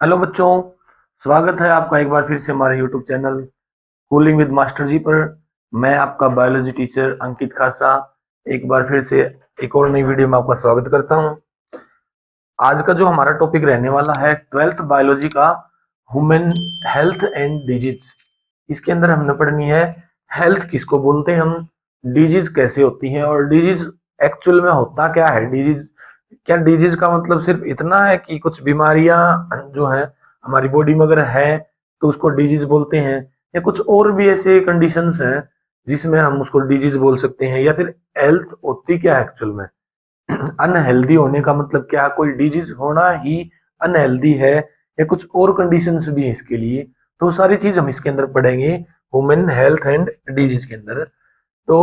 Hello बच्चों, स्वागत है आपका एक बार फिर से हमारे YouTube channel cooling with master ji पर। मैं आपका बायोलॉजी टीचर अंकित खासा एक बार फिर से एक और नई वीडियो में आपका स्वागत करता हूं। आज का जो हमारा टॉपिक रहने वाला है 12th बायोलॉजी का ह्यूमन हेल्थ एंड डिजीज। इसके अंदर हमने पढ़नी है हेल्थ किसको बोलते हैं हम, डिजीज कैसे होती है और डिजीज एक्चुअल में होता क्या है। डिजीज क्या, डिजीज का मतलब सिर्फ इतना है कि कुछ बीमारियां जो है हमारी बॉडी में अगर है तो उसको डिजीज बोलते हैं, या कुछ और भी ऐसे कंडीशंस हैं जिसमें हम उसको डिजीज बोल सकते हैं। या फिर हेल्थ होती क्या है एक्चुअल में, अनहेल्दी होने का मतलब क्या, कोई डिजीज होना ही अनहेल्दी है या कुछ और कंडीशंस भी है इसके लिए। तो सारी चीज हम इसके अंदर पढ़ेंगे ह्यूमन हेल्थ एंड डिजीज के अंदर। तो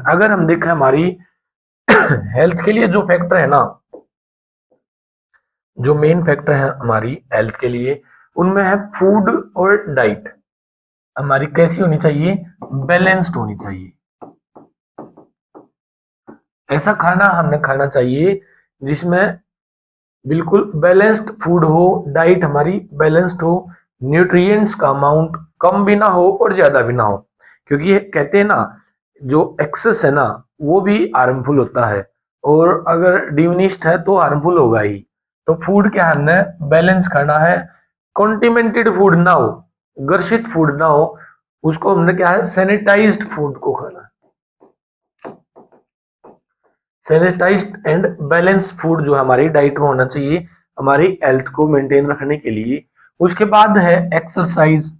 अगर हम देखें हमारी हेल्थ के लिए जो फैक्टर है ना, जो मेन फैक्टर है हमारी हेल्थ के लिए, उनमें है फूड और डाइट। हमारी कैसी होनी चाहिए, बैलेंस्ड होनी चाहिए। ऐसा खाना हमने खाना चाहिए जिसमें बिल्कुल बैलेंस्ड फूड हो, डाइट हमारी बैलेंस्ड हो, न्यूट्रिएंट्स का अमाउंट कम भी ना हो और ज्यादा भी ना हो। क्योंकि ये कहते हैं ना, जो एक्सेस है ना वो भी हार्मफुल होता है, और अगर डिमिनिश्ड है तो हार्मफुल होगा ही। तो फूड क्या हमने बैलेंस खाना है, कॉन्टिमेंटेड फूड ना हो, गर्षित फूड ना हो, उसको हमने क्या है सैनिटाइज्ड फूड को खाना है। सैनिटाइज्ड एंड बैलेंस फूड जो हमारी डाइट में होना चाहिए हमारी हेल्थ को मेंटेन रखने के लिए। उसके बाद है एक्सरसाइज।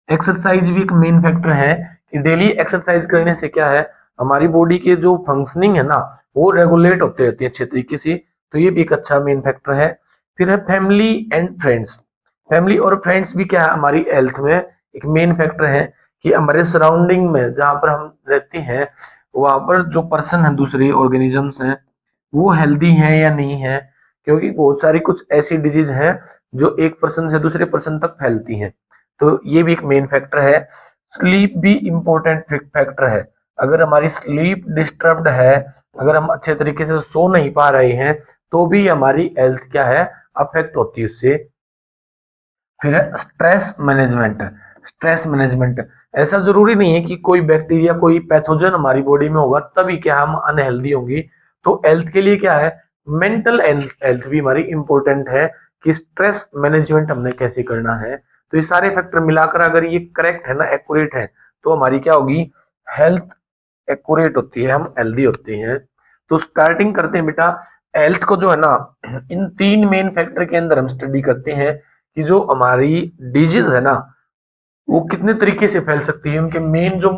एक्सरसाइज भी एक मेन फैक्टर है कि डेली एक्सरसाइज करने से क्या है, हमारी बॉडी के जो फंक्शनिंग है ना वो रेगुलेट होते रहती है अच्छे तरीके से। तो ये भी एक अच्छा मेन फैक्टर है। फिर है फैमिली एंड फ्रेंड्स। फैमिली और फ्रेंड्स भी क्या है हमारी हेल्थ में एक मेन फैक्टर है, कि हमारे सराउंडिंग में जहाँ पर हम रहते हैं वहां पर जो पर्सन है, दूसरे ऑर्गेनिजम्स हैं, वो हेल्दी हैं या नहीं है। क्योंकि बहुत सारी कुछ ऐसी डिजीज हैं जो एक पर्सन से दूसरे पर्सन तक फैलती हैं। तो ये भी एक मेन फैक्टर है। स्लीप भी इम्पोर्टेंट फैक्टर है। अगर हमारी स्लीप डिस्टर्ब्ड है, अगर हम अच्छे तरीके से सो नहीं पा रहे हैं, तो भी हमारी हेल्थ क्या है, अफेक्ट होती है उससे। फिर है स्ट्रेस मैनेजमेंट। स्ट्रेस मैनेजमेंट, ऐसा जरूरी नहीं है कि कोई बैक्टीरिया कोई पैथोजन हमारी बॉडी में होगा तभी क्या हम अनहेल्दी होंगे। तो हेल्थ के लिए क्या है, मेंटल हेल्थ भी हमारी इंपॉर्टेंट है, कि स्ट्रेस मैनेजमेंट हमने कैसे करना है। तो ये सारे फैक्टर मिलाकर अगर ये करेक्ट है ना, एक्यूरेट है, तो हमारी क्या होगी, हेल्थ एक्यूरेट होती है, हम हेल्दी होते हैं। तो स्टार्टिंग करते हैं बेटा। हेल्थ को जो है ना, इन तीन मेन फैक्टर के अंदर हम स्टडी करते हैं कि जो हमारी डिजीज है ना वो कितने तरीके से फैल सकती है, उनके मेन जो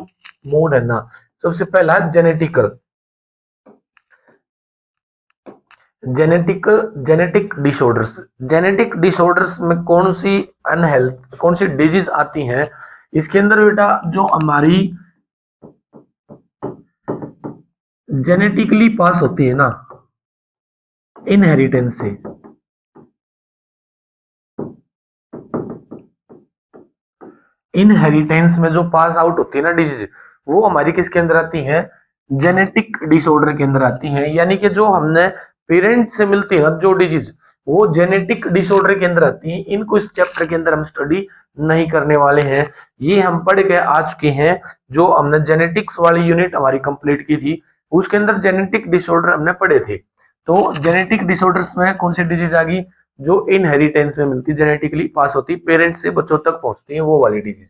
मोड है ना। सबसे पहला genetical. Genetic genetic disorders. Genetic disorders में कौन सी अनहेल्थ, कौन सी डिजीज आती हैं, इसके अंदर बेटा जो हमारी जेनेटिकली पास होती है ना, इनहेरिटेंस से। इनहेरिटेंस में जो पास आउट होती है ना डिजीज, वो हमारी किसके अंदर आती है, जेनेटिक डिसऑर्डर के अंदर आती है। यानी कि जो हमने पेरेंट से मिलती है ना जो डिजीज, वो जेनेटिक डिसऑर्डर के अंदर आती है। इनको इस चैप्टर के अंदर हम स्टडी नहीं करने वाले हैं, ये हम पढ़ के आ चुके हैं। जो हमने जेनेटिक्स वाली यूनिट हमारी कंप्लीट की थी उसके अंदर जेनेटिक डिसऑर्डर हमने पढ़े थे। तो जेनेटिक डिसऑर्डर्स में कौन सी डिजीज आ गई, जो इनहेरिटेंस में मिलती, जेनेटिकली पास होती, पेरेंट्स से बच्चों तक पहुंचती है, वो वाली डिजीज।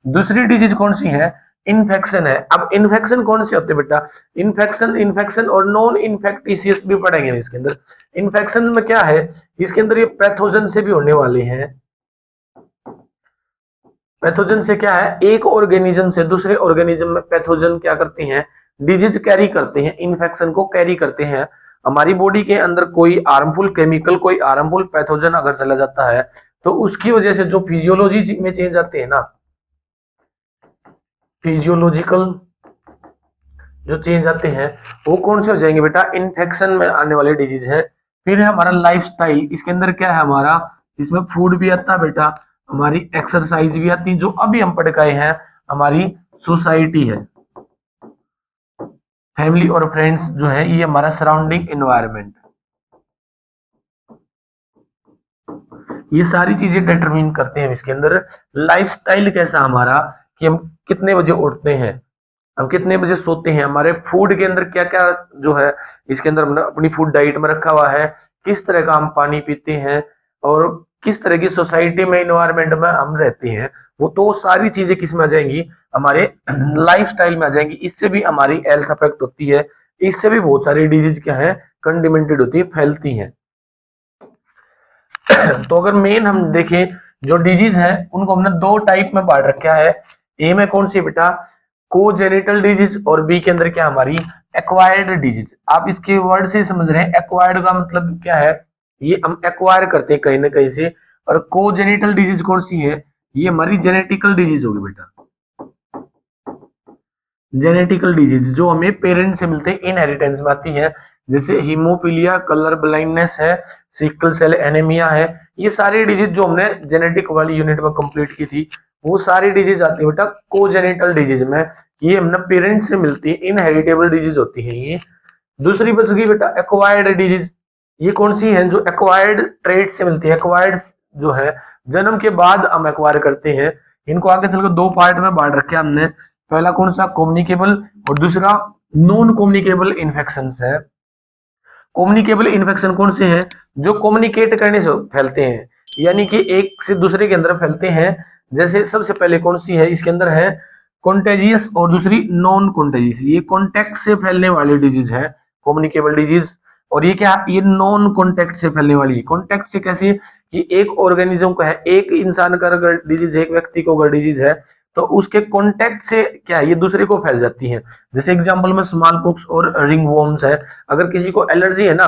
दूसरी डिजीज कौन सी है, इन्फेक्शन है। अब इन्फेक्शन कौन से होते हैं बेटा, इन्फेक्शन इन्फेक्शन और नॉन इन्फेक्टिशियस भी पढ़ेंगे इसके अंदर। इन्फेक्शन में क्या है, इसके अंदर ये पैथोजन से भी होने वाले हैं। पैथोजन से क्या है, एक ऑर्गेनिज्म से दूसरे ऑर्गेनिज्म में पैथोजन क्या करते हैं, डिजीज कैरी करते हैं, इन्फेक्शन को कैरी करते हैं। हमारी बॉडी के अंदर कोई हार्मफुल केमिकल, कोई हार्मफुल पैथोजन अगर चला जाता है तो उसकी वजह से जो फिजियोलॉजी में चेंज आते हैं ना, फिजियोलॉजिकल जो चेंज आते हैं, वो कौन से हो जाएंगे बेटा, इन्फेक्शन में आने वाले डिजीज है। फिर है हमारा लाइफस्टाइल। इसके अंदर क्या है हमारा, इसमें फूड भी आता है बेटा, हमारी एक्सरसाइज भी आती है, जो अभी हम पढ़ गए हैं, हमारी सोसाइटी है, फैमिली और फ्रेंड्स जो है, ये हमारा सराउंडिंग एनवायरनमेंट। ये सारी चीजें डिटरमिन करते हैं इसके अंदर। लाइफस्टाइल कैसा हमारा, कि हम कितने बजे उठते हैं, हम कितने बजे सोते हैं, हमारे फूड के अंदर क्या क्या जो है इसके अंदर हमने अपनी फूड डाइट में रखा हुआ है, किस तरह का हम पानी पीते हैं, और किस तरह की सोसाइटी में इन्वायरमेंट में हम रहते हैं, वो तो सारी चीजें किस में आ जाएंगी, हमारे लाइफस्टाइल में आ जाएंगी। इससे भी हमारी हेल्थ अफेक्ट होती है, इससे भी बहुत सारी डिजीज क्या है कंडिमेंटेड होती है, फैलती हैं। तो अगर मेन हम देखें जो डिजीज है उनको हमने दो टाइप में बांट रखा है। ए में कौन सी बेटा, कोजेनिटल डिजीज, और बी के अंदर क्या हमारी एक्वायर्ड डिजीज। आप इसके वर्ड से समझ रहे हैं, एक्वायर्ड का मतलब क्या है, ये हम एक्वायर करते हैं कहीं ना कहीं से। और कोजेनिटल डिजीज कौन सी है, ये हमारी जेनेटिकल डिजीज होगी बेटा, जेनेटिकल डिजीज जो हमें पेरेंट्स से मिलते हैं, इनहेरिटेंस में आती है। जैसे हीमोफीलिया, कलर ब्लाइंडनेस है, सिकल सेल एनीमिया है, ये सारी डिजीज जो हमने जेनेटिक वाली यूनिट में कंप्लीट की थी, वो सारी डिजीज आती है बेटा कोजेनिटल डिजीज में। ये हमने पेरेंट्स से मिलती है, इनहेरिटेबल डिजीज होती है ये। दूसरी बच गई बेटा एक्वायर्ड डिजीज। ये कौन सी है, जो एक्वायर्ड ट्रेड से मिलती है, एक्वायर्ड जो है जन्म के बाद हम एक्वायर करते हैं। इनको आगे चलकर दो पार्ट में बांट रखे हमने। पहला कौन सा, कम्युनिकेबल, और दूसरा नॉन कम्युनिकेबल इन्फेक्शन है। कम्युनिकेबल इन्फेक्शन कौन से हैं, जो कम्युनिकेट करने से फैलते हैं, यानी कि एक से दूसरे के अंदर फैलते हैं। जैसे सबसे पहले कौन सी है इसके अंदर है कॉन्टेजियस, और दूसरी नॉन कॉन्टेजियस। ये कॉन्टेक्ट से फैलने वाली डिजीज है कम्युनिकेबल डिजीज, और ये क्या, ये नॉन कॉन्टेक्ट से फैलने वाली है। कॉन्टेक्ट से कैसे, कि एक ऑर्गेनिज्म का है, एक इंसान का अगर डिजीज, एक व्यक्ति को अगर डिजीज है तो उसके कॉन्टेक्ट से क्या है ये दूसरे को फैल जाती है। जैसे एग्जांपल में स्मॉल पॉक्स और रिंग वॉर्म्स है। अगर किसी को एलर्जी है ना,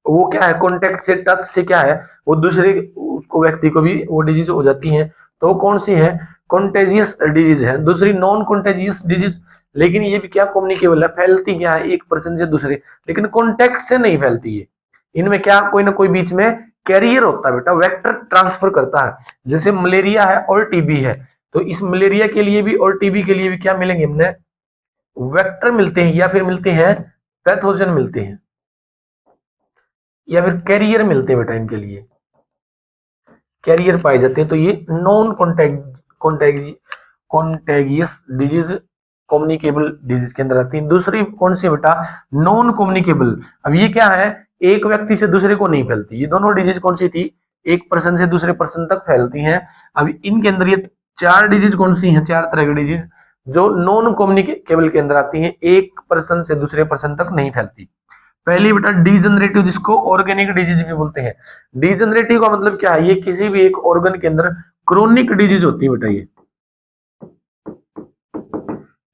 वो क्या है कॉन्टेक्ट से, टच से क्या है वो दूसरे को व्यक्ति को भी वो डिजीज हो जाती है। तो कौन सी है, कॉन्टेजियस डिजीज है। दूसरी नॉन कॉन्टेजियस डिजीज, लेकिन ये भी क्या कम्युनिकेबल है, फैलती क्या है एक पर्सन से दूसरे, लेकिन कॉन्टेक्ट से नहीं फैलती है। इनमें क्या कोई ना कोई बीच में कैरियर होता है बेटा, वेक्टर ट्रांसफर करता है। जैसे मलेरिया है और टीबी है, तो इस मलेरिया के लिए भी और टीबी के लिए भी क्या मिलेंगे हमने, वेक्टर मिलते हैं, या फिर मिलते हैं पैथोजन मिलते हैं, या फिर कैरियर मिलते हैं बेटा, इनके लिए कैरियर पाए जाते हैं। तो ये नॉन कॉन्टेगियस डिजीज कम्युनिकेबल डिजीज के अंदर आती है। दूसरी कौन सी बेटा, नॉन कम्युनिकेबल। अब ये क्या है, एक व्यक्ति से दूसरे को नहीं फैलती। ये दोनों डिजीज कौन सी थी, एक पर्सन से दूसरे पर्सन तक फैलती हैं। अब इनके अंदर ये चार डिजीज कौन सी हैं, चार तरह की डिजीज जो नॉन कम्युनिकेबल के अंदर आती हैं, एक पर्सन से दूसरे पर्सन तक नहीं फैलती। पहली बेटा डीजनरेटिव, जिसको ऑर्गेनिक डिजीज भी बोलते हैं। डीजनरेटिव का मतलब क्या है, ये किसी भी एक ऑर्गन के अंदर क्रोनिक डिजीज होती है बेटा। ये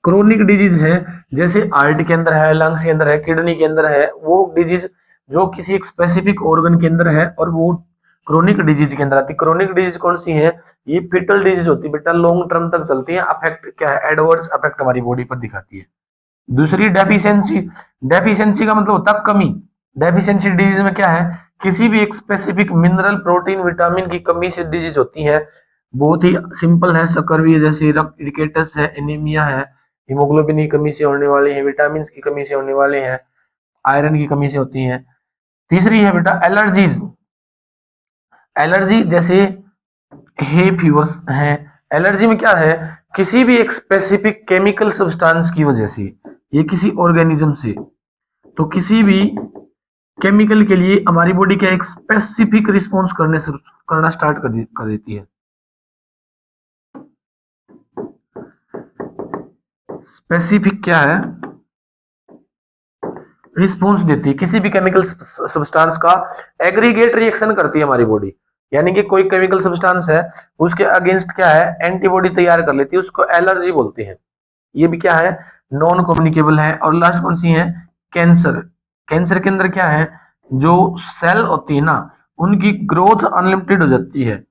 क्रोनिक डिजीज है, जैसे हार्ट के अंदर है, लंग्स के अंदर है, किडनी के अंदर है, वो डिजीज जो किसी एक स्पेसिफिक ऑर्गन के अंदर है, और वो क्रोनिक डिजीज के अंदर आती है। क्रोनिक डिजीज कौन सी है, ये फिटल डिजीज होती है बेटा, लॉन्ग टर्म तक चलती है, अफेक्ट क्या है, एडवर्स अफेक्ट हमारी बॉडी पर दिखाती है। दूसरी डेफिशिएंसी, डेफिशिएंसी का मतलब होता है कमी। डेफिशिएंसी डिजीज में क्या है, किसी भी एक स्पेसिफिक मिनरल, प्रोटीन, विटामिन की कमी से डिजीज होती है। बहुत ही सिंपल है, सकरवी है, जैसे रिकेटस है, एनीमिया है, हीमोग्लोबिन की कमी से होने वाले हैं, विटामिन की कमी से होने वाले हैं, आयरन की कमी से होती है। तीसरी है बेटा एलर्जीज। एलर्जी जैसे हे फीवर्स है। एलर्जी में क्या है, किसी भी एक स्पेसिफिक केमिकल सब्सटेंस की वजह से, ये किसी ऑर्गेनिज्म से, तो किसी भी केमिकल के लिए हमारी बॉडी क्या एक स्पेसिफिक रिस्पॉन्स करना स्टार्ट कर देती है। स्पेसिफिक क्या है, रिस्पॉन्स देती है। किसी भी केमिकल सब्सटेंस का एग्रीगेट रिएक्शन करती है हमारी बॉडी, यानी कि कोई केमिकल सब्सटेंस है उसके अगेंस्ट क्या है एंटीबॉडी तैयार कर लेती है, उसको एलर्जी बोलते हैं। ये भी क्या है, नॉन कम्युनिकेबल है। और लास्ट कौन सी है, कैंसर। कैंसर के अंदर क्या है, जो सेल होती है ना, उनकी ग्रोथ अनलिमिटेड हो जाती है,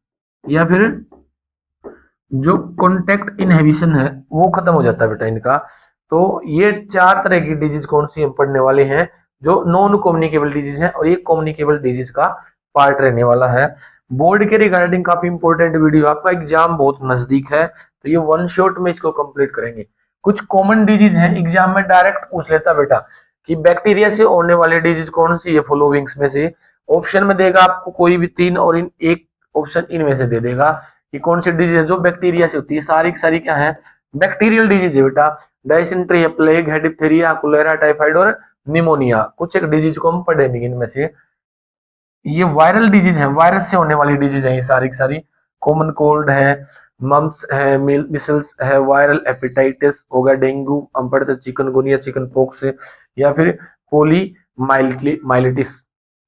या फिर जो कॉन्टेक्ट इनहिबिशन है वो खत्म हो जाता है बेटा इनका। तो ये चार तरह की डिजीज कौन सी हम पढ़ने वाले हैं, जो नॉन कम्युनिकेबल डिजीज है, और ये कम्युनिकेबल डिजीज का पार्ट रहने वाला है। बोर्ड के रिगार्डिंग काफी इंपॉर्टेंट वीडियो, आपका एग्जाम बहुत नजदीक है, तो ये वन शॉट में इसको कंप्लीट करेंगे। कुछ कॉमन डिजीज है, एग्जाम में डायरेक्ट पूछ लेता बेटा कि बैक्टीरिया से होने वाली डिजीज कौन सी है फॉलोइंग्स में से। ऑप्शन में देगा आपको कोई भी तीन, और इन एक ऑप्शन इनमें से दे देगा कि कौन सी डिजीज है जो बैक्टीरिया से होती है। सारी की सारी क्या है, बैक्टीरियल डिजीज है बेटा। Dysentery, plague, diphtheria, cholera, typhoid और निमोनिया, कुछ एक डिजीज को हम पढ़ेंगे इनमें से। ये वायरल डिजीज है, वायरस से होने वाली डिजीज है ये सारी की सारी। कॉमन कोल्ड है, मम्स है, मिसल्स है, वायरल हेपेटाइटिस होगा, डेंगू, हम पढ़ते चिकनगुनिया, चिकन पॉक्स या फिर पोली माइलिटिस,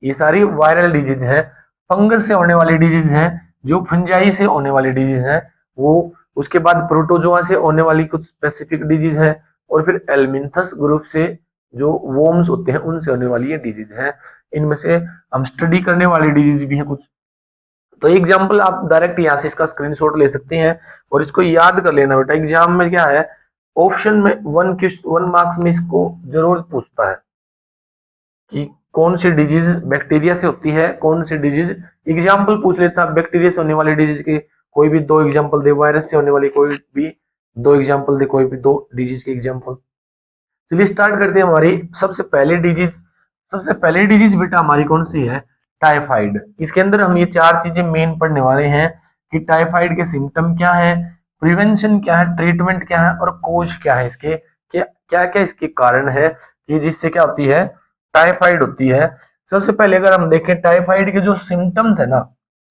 ये सारी वायरल डिजीज है। फंगस से होने वाली डिजीज है, जो फंजाई से होने वाली डिजीज है वो। उसके बाद प्रोटोजोआ से होने वाली कुछ स्पेसिफिक डिजीज है, और फिर एल्मिंथस ग्रुप से जो वोम्स होते हैं उनसे होने वाली ये डिजीज है। इनमें से हम स्टडी करने वाली डिजीज भी है कुछ। तो एग्जाम्पल आप डायरेक्ट यहाँ से इसका स्क्रीनशॉट ले सकते हैं और इसको याद कर लेना बेटा। एग्जाम में क्या है, ऑप्शन में 1 मार्क्स में इसको जरूर पूछता है कि कौन सी डिजीज बैक्टीरिया से होती है, कौन सी डिजीज। एग्जाम्पल पूछ लेता है बैक्टीरिया से होने वाली डिजीज के कोई भी 2 एग्जाम्पल दे, वायरस से होने वाली कोई भी 2 एग्जाम्पल दे, कोई भी 2 डिजीज के एग्जाम्पल। चलिए स्टार्ट करते हैं। हमारी सबसे पहले डिजीज बेटा हमारी कौन सी है, टाइफाइड। इसके अंदर हम ये 4 चीजें मेन पढ़ने वाले हैं कि टाइफाइड के सिम्टम क्या है, प्रिवेंशन क्या है, ट्रीटमेंट क्या है और कोज क्या है, इसके क्या क्या इसके कारण है कि जिससे क्या होती है, टाइफाइड होती है। सबसे पहले अगर हम देखें टाइफाइड के जो सिम्टम्स है ना,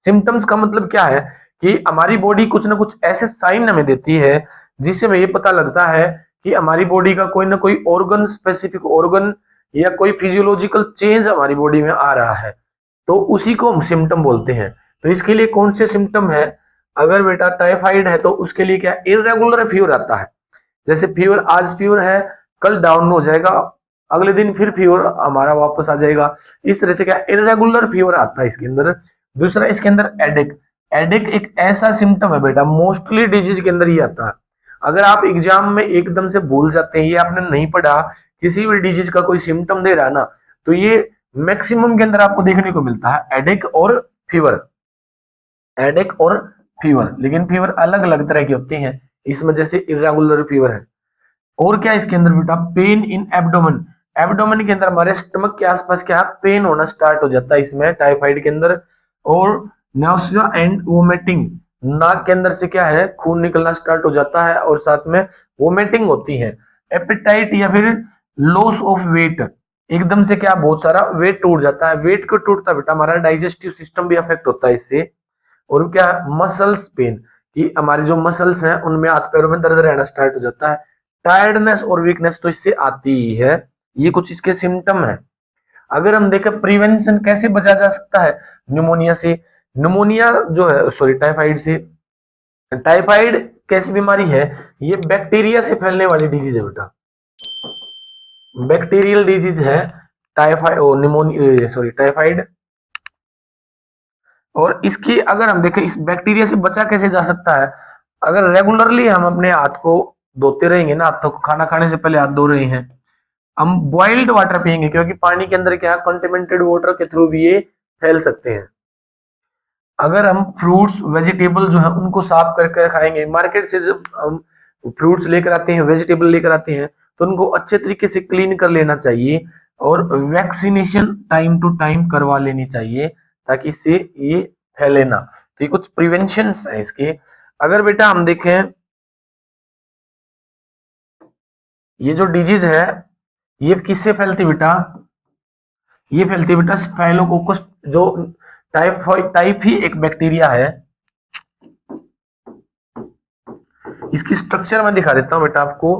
सिम्टम्स का मतलब क्या है कि हमारी बॉडी कुछ ना कुछ ऐसे साइन हमें देती है जिससे हमें ये पता लगता है कि हमारी बॉडी का कोई ना कोई ऑर्गन, स्पेसिफिक ऑर्गन या कोई फिजियोलॉजिकल चेंज हमारी बॉडी में आ रहा है, तो उसी को हम सिम्टम बोलते हैं। तो इसके लिए कौन से सिम्टम है, अगर बेटा टाइफाइड है तो उसके लिए क्या, इरेगुलर फीवर आता है। जैसे फीवर, आज फीवर है, कल डाउन हो जाएगा, अगले दिन फिर फीवर हमारा वापस आ जाएगा। इस तरह से क्या इरेगुलर फीवर आता है इसके अंदर। दूसरा इसके अंदर एडेक। एडेक एक ऐसा सिम्टम है बेटा, मोस्टली डिजीज के अंदर ही आता है। अगर आप एग्जाम में एकदम से भूल जाते हैं, ये आपने नहीं पढ़ा, किसी भी डिजीज का कोई सिम्टम दे रहा है ना, तो ये मैक्सिमम के अंदर आपको देखने को मिलता है एडेक और फीवर। एडेक और फीवर, लेकिन फीवर अलग अलग तरह की होती हैं, इसमें जैसे इरेगुलर फीवर है। और क्या इसके अंदर बेटा, पेन इन एब्डोमेन। एब्डोमेन के अंदर हमारे स्टमक के आसपास क्या पेन होना स्टार्ट हो जाता है इसमें टाइफाइड के अंदर। और नाउसिया एंड वोमिटिंग, नाक के अंदर से क्या है, खून निकलना स्टार्ट हो जाता है और साथ में वोमिटिंग होती है। एपेटाइट या फिर लॉस ऑफ वेट, एकदम से क्या बहुत सारा वेट टूट जाता है। वेट को टूटता बेटा हमारा डाइजेस्टिव सिस्टम भी अफेक्ट होता है इससे। और क्या, मसल्स पेन, कि हमारी जो मसल्स हैं उनमें हाथ पैरों में दर्द रहना स्टार्ट हो जाता है। टायर्डनेस और वीकनेस तो इससे आती ही है। ये कुछ इसके सिम्टम है। अगर हम देखें प्रिवेंशन कैसे बचा जा सकता है निमोनिया से, निमोनिया जो है सॉरी टाइफाइड से। टाइफाइड कैसी बीमारी है, ये बैक्टीरिया से फैलने वाली डिजीज है बेटा, बैक्टीरियल डिजीज है टाइफाइड और निमोनिया सॉरी टाइफाइड। और इसकी अगर हम देखें इस बैक्टीरिया से बचा कैसे जा सकता है, अगर रेगुलरली हम अपने हाथ को धोते रहेंगे ना, हाथों को खाना खाने से पहले हाथ धो रहे हैं, हम बॉइल्ड वाटर पियेंगे, क्योंकि पानी के अंदर क्या कंटेमिनेटेड वाटर के थ्रू भी ये फैल सकते हैं। अगर हम फ्रूट्स वेजिटेबल जो है उनको साफ करके खाएंगे, मार्केट से जब हम फ्रूट्स लेकर आते हैं, वेजिटेबल लेकर आते हैं, तो उनको अच्छे तरीके से क्लीन कर लेना चाहिए और वैक्सीनेशन टाइम टू टाइम करवा लेनी चाहिए ताकि इससे ये फैले ना। तो ये कुछ प्रिवेंशन है इसके। अगर बेटा हम देखें ये जो डिजीज है ये किससे फैलती बेटा, ये फैलती बेटा स्टाइलोकोकस, जो टाइप ही एक बैक्टीरिया है। इसकी स्ट्रक्चर मैं दिखा देता हूं बेटा आपको,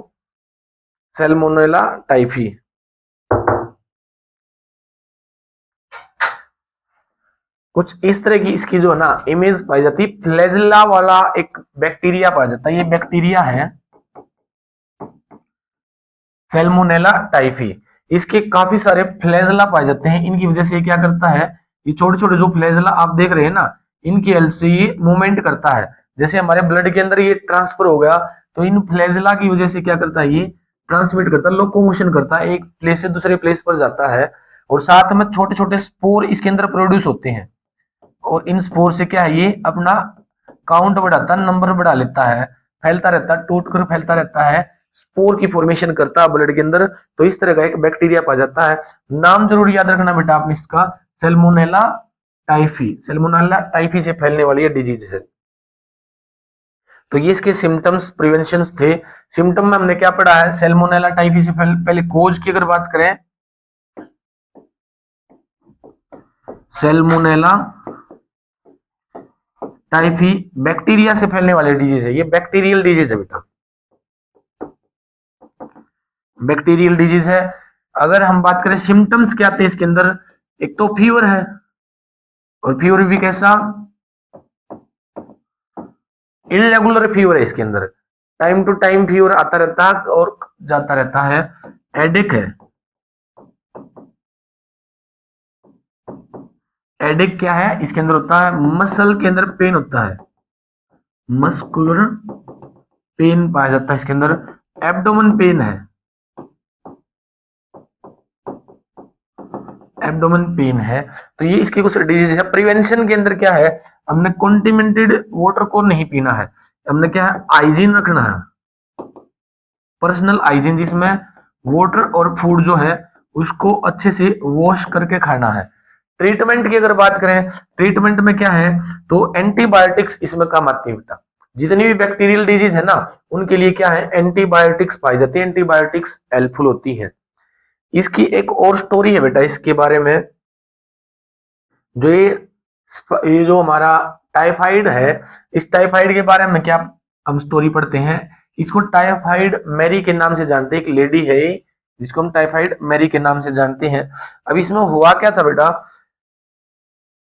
सैल्मोनेला टाइफी। कुछ इस तरह की इसकी जो है ना इमेज पाई जाती है, फ्लैजेला वाला एक बैक्टीरिया पाया जाता है। ये बैक्टीरिया है सैल्मोनेला टाइफी। इसके काफी सारे फ्लैजेला पाए जाते हैं। इनकी वजह से क्या करता है, ये छोटे छोटे जो फ्लैजेला आप देख रहे हैं ना, इनकी हेल्प से ये मूवमेंट करता है। जैसे हमारे ब्लड के अंदर ये ट्रांसफर हो गया, तो इन फ्लैजेला की वजह से क्या करता है, ये ट्रांसमिट करता है, लोकोमोशन करता है, एक प्लेस से दूसरे प्लेस पर जाता है। और साथ में छोटे छोटे स्पोर इसके अंदर प्रोड्यूस होते हैं, और इन स्पोर से क्या है, ये अपना काउंट बढ़ाता है, नंबर बढ़ा लेता है, फैलता रहता है, टूट कर फैलता रहता है, स्पोर की फॉर्मेशन करता है ब्लड के अंदर। तो इस तरह का एक बैक्टीरिया पाया जाता है। नाम जरूर याद रखना बेटा आपने इसका, सैल्मोनेला टाइफी, सैल्मोनेला टाइफी से फैलने वाली ये डिजीज है। तो ये इसके सिम्टम्स प्रिवेंशन थे। सिम्टम में हमने क्या पढ़ा है, सैल्मोनेला टाइफी से पहले कोज की अगर बात करें, सैल्मोनेला टाइफी बैक्टीरिया से फैलने वाली डिजीज है, ये बैक्टीरियल डिजीज है बेटा, बैक्टीरियल डिजीज है। अगर हम बात करें सिम्टम्स क्या आते हैं इसके अंदर, एक तो फीवर है, और फीवर भी कैसा, इरेगुलर फीवर है इसके अंदर, टाइम टू टाइम फीवर आता रहता है और जाता रहता है। एडिक है, एडिक क्या है इसके अंदर होता है, मसल के अंदर पेन होता है, मस्कुलर पेन पाया जाता है इसके अंदर। एब्डोमेन पेन है, एब्डोमेन पेन है। तो ये इसकी कुछ डिजीज है। प्रिवेंशन के अंदर क्या है, हमने कॉन्टिनेंटेड वाटर को नहीं पीना है, हमने क्या है हाइजीन रखना है, पर्सनल हाइजीन, जिसमें वाटर और फूड जो है उसको अच्छे से वॉश करके खाना है। ट्रीटमेंट की अगर बात करें, ट्रीटमेंट में क्या है, तो एंटीबायोटिक्स इसमें काम आती है बेटा। जितनी भी बैक्टीरियल डिजीज है ना, उनके लिए क्या है, एंटीबायोटिक्स पाई जाती है, एंटीबायोटिक्स हेल्पफुल होती है। इसकी एक और स्टोरी है बेटा इसके बारे में, जो ये जो हमारा टाइफाइड है, इस टाइफाइड के बारे में क्या हम स्टोरी पढ़ते हैं, इसको टाइफाइड मैरी के नाम से जानते हैं, एक लेडी है जिसको हम टाइफाइड मैरी के नाम से जानते हैं। अब इसमें हुआ क्या था बेटा,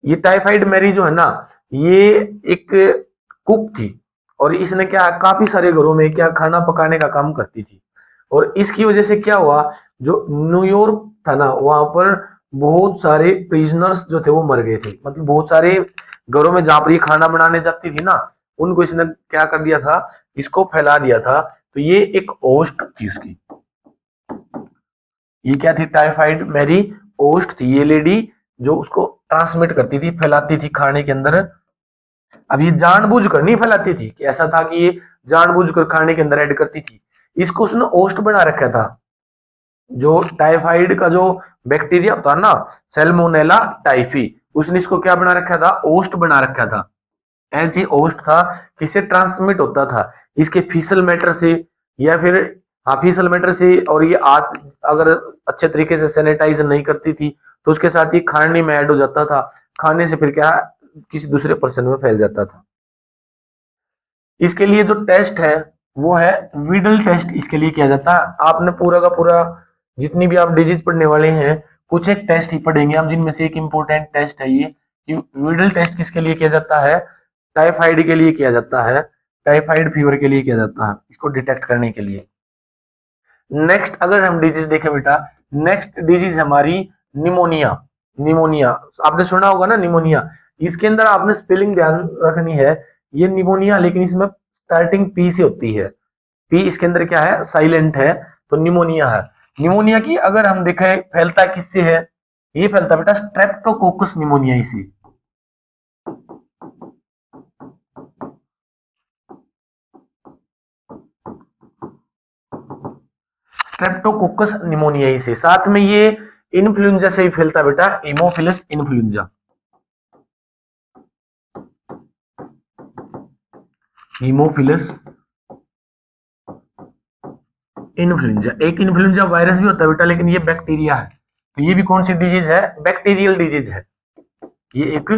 ये टाइफाइड मैरी जो है ना, ये एक कुक थी, और इसने क्या काफी सारे घरों में क्या खाना पकाने का काम करती थी। और इसकी वजह से क्या हुआ, जो न्यूयॉर्क था ना, वहां पर बहुत सारे प्रिजनर्स जो थे वो मर गए थे। मतलब बहुत सारे घरों में जहां पर ये खाना बनाने जाती थी ना, उनको इसने क्या कर दिया था, इसको फैला दिया था। तो ये एक होस्ट थी उसकी, ये क्या थी, टाइफाइड मैरी होस्ट थी ये लेडी, जो उसको ट्रांसमिट करती थी, फैलाती थी खाने के अंदर। अब ये जानबूझकर नहीं फैलाती थी, कि ऐसा था कि ये जानबूझकर खाने के अंदर ऐड करती थी, इसको उसने होस्ट बना रखा था। जो टाइफाइड का जो बैक्टीरिया होता है ना, सैल्मोनेला टाइफी, उसने इसको क्या बना रखा था, होस्ट बना रखा था। ऐसी होस्ट था, किसे ट्रांसमिट होता था, इसके फीसल मैटर से, या फिर हाँ फीसल मैटर से। और ये अगर अच्छे तरीके से सैनिटाइज नहीं करती थी, तो उसके साथ ही खाने में ऐड हो जाता था, खाने से फिर क्या किसी दूसरे पर्सन में फैल जाता था। इसके लिए जो टेस्ट है वो है वीडल टेस्ट, इसके लिए किया जाता है। आपने पूरा का पूरा जितनी भी आप डिजीज पढ़ने वाले हैं, कुछ एक टेस्ट ही पढ़ेंगे हम, जिनमें से एक इम्पोर्टेंट टेस्ट है ये, कि वीडल टेस्ट किसके लिए किया जाता है, टाइफाइड के लिए किया जाता है, टाइफाइड फीवर के लिए किया जाता है, इसको डिटेक्ट करने के लिए। नेक्स्ट अगर हम डिजीज देखें बेटा, नेक्स्ट डिजीज हमारी निमोनिया। निमोनिया आपने सुना होगा ना, निमोनिया, इसके अंदर आपने स्पेलिंग ध्यान रखनी है, ये निमोनिया, लेकिन इसमें स्टार्टिंग पी से होती है, पी इसके अंदर क्या है, साइलेंट है, तो निमोनिया है। निमोनिया की अगर हम देखें फैलता किससे है, ये फैलता बेटा स्ट्रेप्टोकोकस निमोनिया से। स्ट्रेप्टोकोकस निमोनिया से, साथ में ये इन्फ्लुएंजा से भी फैलता बेटा, हीमोफिलस इन्फ्लुएंजा, हीमोफिलस इन्फ्लुएंजा। एक इन्फ्लुएंजा वायरस भी होता है बेटा, लेकिन ये बैक्टीरिया है, तो ये भी कौन सी डिजीज है, बैक्टीरियल डिजीज है। ये एक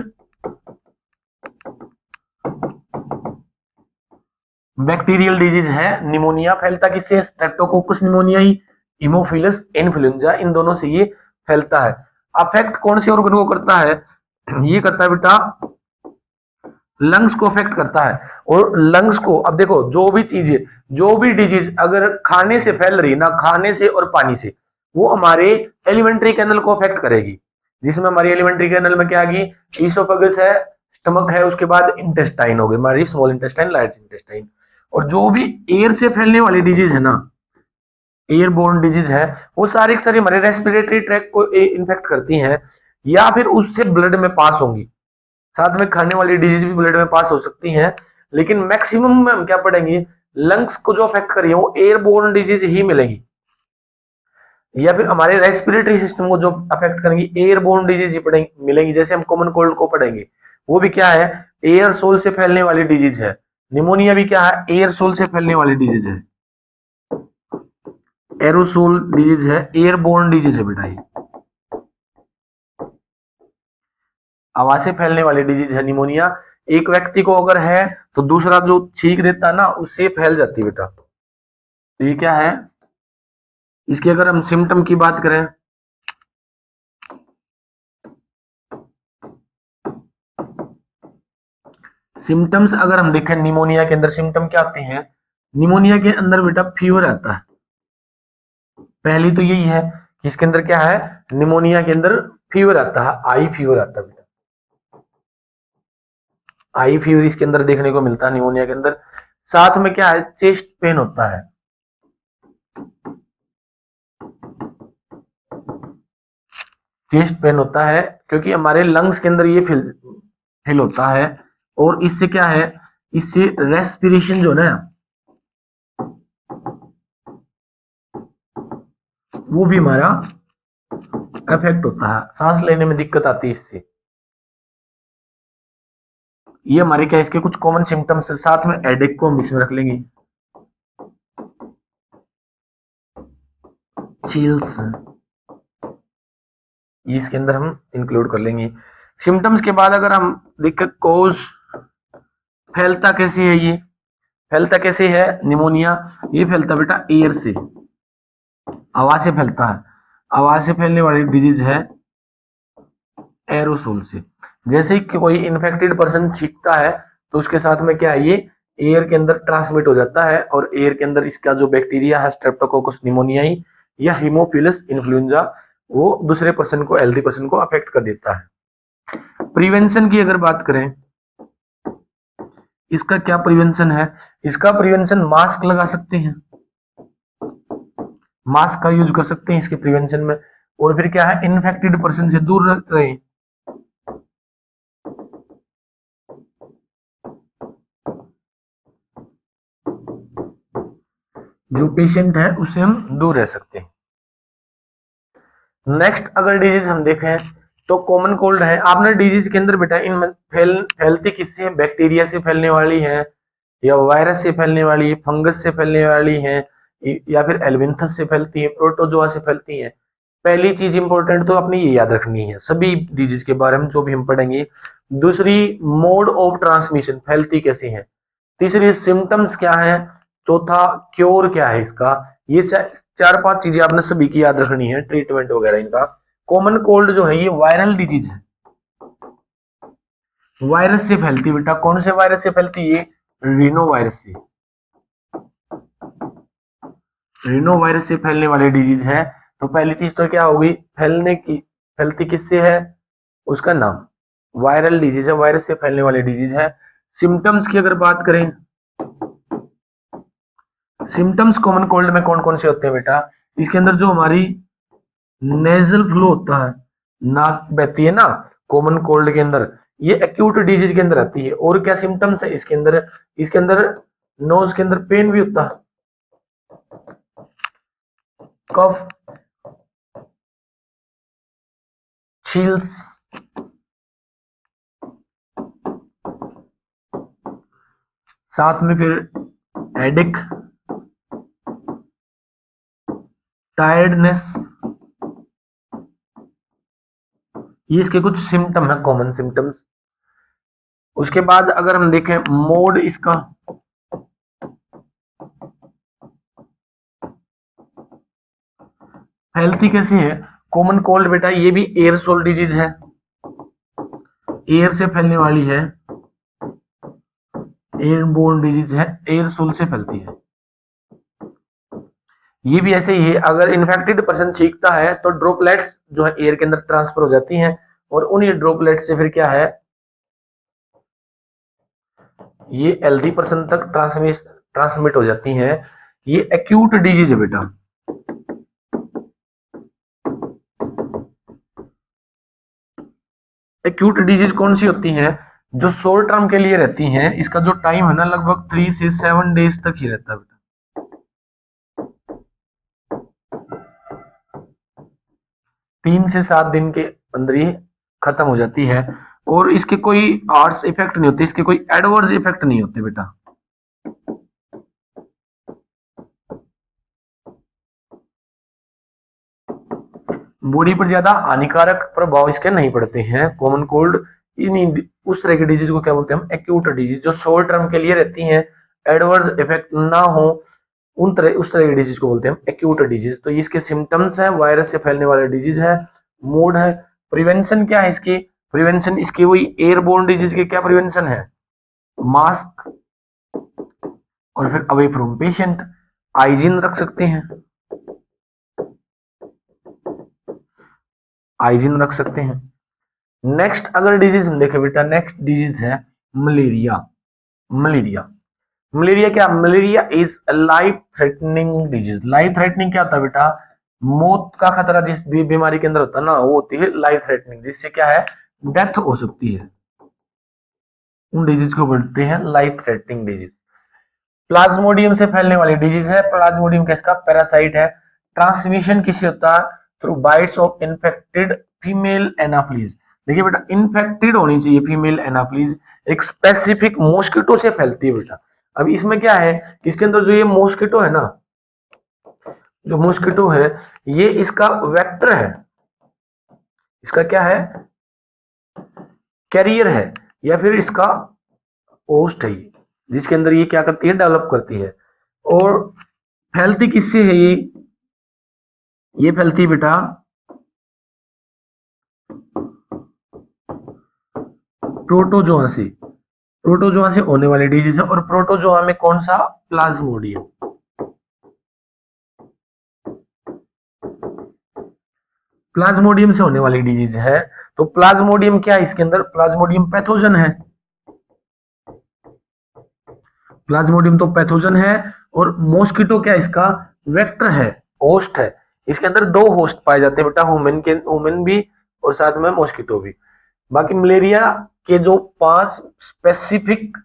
बैक्टीरियल डिजीज है। निमोनिया फैलता किससे, स्ट्रेप्टोकोकस निमोनिया ही, हीमोफिलस इन्फ्लुएंजा, इन दोनों से ये फैलता है। अफेक्ट कौन से ऑर्गन को करता है, ये करता है बेटा लंग्स को अफेक्ट करता है। और लंग्स को, अब देखो जो भी चीजें, जो भी डिजीज अगर खाने से फैल रही ना, खाने से और पानी से, वो हमारे एलिमेंट्री कैनल को अफेक्ट करेगी, जिसमें हमारी एलिमेंट्री कैनल में क्या आएगी, ईसोफेगस है, स्टमक है, उसके बाद इंटेस्टाइन हो गई हमारी, स्मॉल इंटेस्टाइन, लार्ज इंटेस्टाइन। और जो भी एयर से फैलने वाली डिजीज है ना, एयरबोर्न डिजीज है, वो सारी की सारी हमारे रेस्पिरेटरी ट्रैक को इन्फेक्ट करती हैं, या फिर उससे ब्लड में पास होंगी। साथ में खाने वाली डिजीज भी ब्लड में पास हो सकती हैं, लेकिन मैक्सिमम में हम क्या पढ़ेंगे, लंग्स को जो अफेक्ट करिए वो एयरबोर्न डिजीज ही मिलेगी। या फिर हमारे रेस्पिरेटरी सिस्टम को जो अफेक्ट करेंगी, एयरबोर्न डिजीज मिलेंगी, जैसे हम कॉमन कोल्ड को पढ़ेंगे, वो भी क्या है, एयरसोल से फैलने वाली डिजीज है। निमोनिया भी क्या है, एयरसोल से फैलने वाली डिजीज है, एरोसोल डिजीज है, एयरबोर्न डिजीज है बेटा। ये हवा से फैलने वाली डिजीज है निमोनिया। एक व्यक्ति को अगर है तो दूसरा जो छींक देता है ना, उससे फैल जाती है बेटा। तो ये क्या है, इसके अगर हम सिम्टम की बात करें, सिम्टम्स अगर हम देखें निमोनिया के अंदर सिम्टम क्या आते हैं, निमोनिया के अंदर बेटा फीवर आता है। पहली तो यही है कि इसके अंदर क्या है, निमोनिया के अंदर फीवर आता है, आई फीवर आता है बेटा। आई फीवर इसके अंदर देखने को मिलता है निमोनिया के अंदर। साथ में क्या है, चेस्ट पेन होता है। चेस्ट पेन होता है क्योंकि हमारे लंग्स के अंदर ये फिल होता है, और इससे क्या है, इससे रेस्पिरेशन जो है वो भी हमारा अफेक्ट होता है, सांस लेने में दिक्कत आती है इससे। ये हमारे क्या, इसके कुछ कॉमन सिम्टम्स है। साथ में हेडेक को हम इसमें रख लेंगे, चिल्स, ये इसके अंदर हम इंक्लूड कर लेंगे। सिम्टम्स के बाद अगर हम देखें कोज, फैलता कैसे है, ये फैलता कैसे है निमोनिया, ये फैलता बेटा एयर से, हवा से फैलता है। हवा से फैलने वाली डिजीज है एरोसोल से। जैसे ही कोई इन्फेक्टेड पर्सन छींकता है तो उसके साथ में क्या है, ये एयर के अंदर ट्रांसमिट हो जाता है, और एयर के अंदर इसका जो बैक्टीरिया है स्ट्रेप्टोकोकस निमोनियाई या हीमोफिलस इन्फ्लुएंजा, वो दूसरे पर्सन को, हेल्दी पर्सन को अफेक्ट कर देता है। प्रिवेंशन की अगर बात करें, इसका क्या प्रिवेंशन है, इसका प्रिवेंशन मास्क लगा सकते हैं, मास्क का यूज कर सकते हैं इसके प्रिवेंशन में। और फिर क्या है, इन्फेक्टेड पर्सन से दूर रहे। जो पेशेंट है उससे हम दूर रह सकते हैं। नेक्स्ट अगर डिजीज हम देखें तो कॉमन कोल्ड है। आपने डिजीज के अंदर बेटा इन फैलती किससे है, बैक्टीरिया से फैलने वाली है, या वायरस से फैलने वाली है, फंगस से फैलने वाली है, या फिर एल्विंथस से फैलती है, प्रोटोजोआ से फैलती है। पहली चीज इंपॉर्टेंट तो अपनी ये याद रखनी है सभी डिजीज के बारे में जो भी हम पढ़ेंगे। दूसरी, मोड ऑफ ट्रांसमिशन, फैलती कैसे है। तीसरी, सिम्टम्स क्या है। चौथा, क्योर क्या है इसका। ये चार पांच चीजें आपने सभी की याद रखनी है, ट्रीटमेंट वगैरह इनका। कॉमन कोल्ड जो है ये वायरल डिजीज है, वायरस से फैलती बेटा। कौन से वायरस से फैलती है, रीनो वायरस से, रीनो वायरस से फैलने वाली डिजीज है। तो पहली चीज तो क्या होगी, फैलती किससे है, उसका नाम वायरल डिजीज है, वायरस से फैलने वाली डिजीज है। सिम्टम्स की अगर बात करें, सिम्टम्स कॉमन कोल्ड में कौन कौन से होते हैं बेटा, इसके अंदर जो हमारी नेजल फ्लो होता है, नाक बहती है ना कॉमन कोल्ड के अंदर, ये एक्यूट डिजीज के अंदर आती है। और क्या सिम्टम्स है इसके अंदर, इसके अंदर नोज के अंदर पेन भी होता है, कफ, chills, साथ में फिर हेडेक, टायर्डनेस, ये इसके कुछ सिम्टम है, कॉमन सिम्टम्स। उसके बाद अगर हम देखें मोड इसका, फैलती कैसे है, कॉमन कोल्ड बेटा ये भी एयरसोल डिजीज है, एयर से फैलने वाली है, एयरबोर्न डिजीज है, एयरसोल से फैलती है। ये भी ऐसे ही है, अगर इन्फेक्टेड पर्सन छींकता है तो ड्रॉपलेट्स जो है एयर के अंदर ट्रांसफर हो जाती हैं, और उन्हीं ड्रॉपलेट से फिर क्या है, ये हेल्दी पर्सन तक ट्रांसमिट हो जाती हैं। ये एक्यूट डिजीज है बेटा। एक्यूट डिजीज कौन सी होती हैं, जो शॉर्ट टर्म के लिए रहती हैं, इसका जो टाइम है ना लगभग 3 से 7 डेज तक ही रहता है बेटा। 3 से 7 दिन के अंदर ही खत्म हो जाती है और इसके कोई आर्ट्स इफेक्ट नहीं होते, इसके कोई एडवर्स इफेक्ट नहीं होते बेटा। बॉडी पर ज्यादा हानिकारक प्रभाव इसके नहीं पड़ते हैं। कॉमन कोल्ड इन उस तरह की डिजीज को क्या बोलते हैं हम, एक्यूट डिजीज, जो शॉर्ट टर्म के लिए रहती हैं, एडवर्स इफेक्ट ना हो, उस तरह की डिजीज को बोलते हैं हम एक्यूट डिजीज। तो इसके सिम्टम्स है, वायरस से फैलने वाले डिजीज है। मोड है, प्रिवेंशन क्या है इसकी, प्रिवेंशन इसकी वही एयरबोर्न डिजीज के क्या प्रिवेंशन है, मास्क और फिर अवे फ्रॉम पेशेंट, हाइजीन रख सकते हैं, हाइजीन रख सकते हैं। नेक्स्ट अगर डिजीज हम देखें बेटा, नेक्स्ट डिजीज है मलेरिया। मलेरिया मलेरिया क्या, malaria is life threatening disease. Life threatening क्या होता है बेटा, मौत का खतरा जिस भी बीमारी के अंदर होता है ना, वो होती है लाइफ थ्रेटनिंग, जिससे क्या है डेथ हो सकती है। उन डिजीज को बोलते हैं लाइफ थ्रेटनिंग डिजीज। प्लाज्मोडियम से फैलने वाली डिजीज है। प्लाज्मोडियम किसका, पैरासाइट है। ट्रांसमिशन किससे होता है, through bytes of infected female Anopheles. देखिए बेटा, इन्फेक्टेड होनी चाहिए फीमेल एनाफ्लीज, एक स्पेसिफिक मॉस्किटो से फैलती है बेटा। अब इसमें क्या है कि इसके अंदर जो ये मॉस्किटो है ना, जो मॉस्किटो है ये इसका वेक्टर है, इसका क्या है, कैरियर है, या फिर इसका होस्ट है, जिसके अंदर ये क्या करती है, डेवलप करती है। और फैलती किससे है ये फैलती है बेटा प्रोटोजोआ से। प्रोटोजोआ से होने वाली डिजीज है। और प्रोटोजोआ में कौन सा, प्लाज्मोडियम। प्लाज्मोडियम से होने वाली डिजीज है। तो प्लाज्मोडियम क्या है इसके अंदर, प्लाज्मोडियम पैथोजन है। प्लाज्मोडियम तो पैथोजन है। और मॉस्किटो क्या इसका वेक्टर है, होस्ट है। इसके अंदर 2 होस्ट पाए जाते हैं बेटा, ह्यूमन भी और साथ में मॉस्किटो भी। बाकी मलेरिया के जो 5 स्पेसिफिक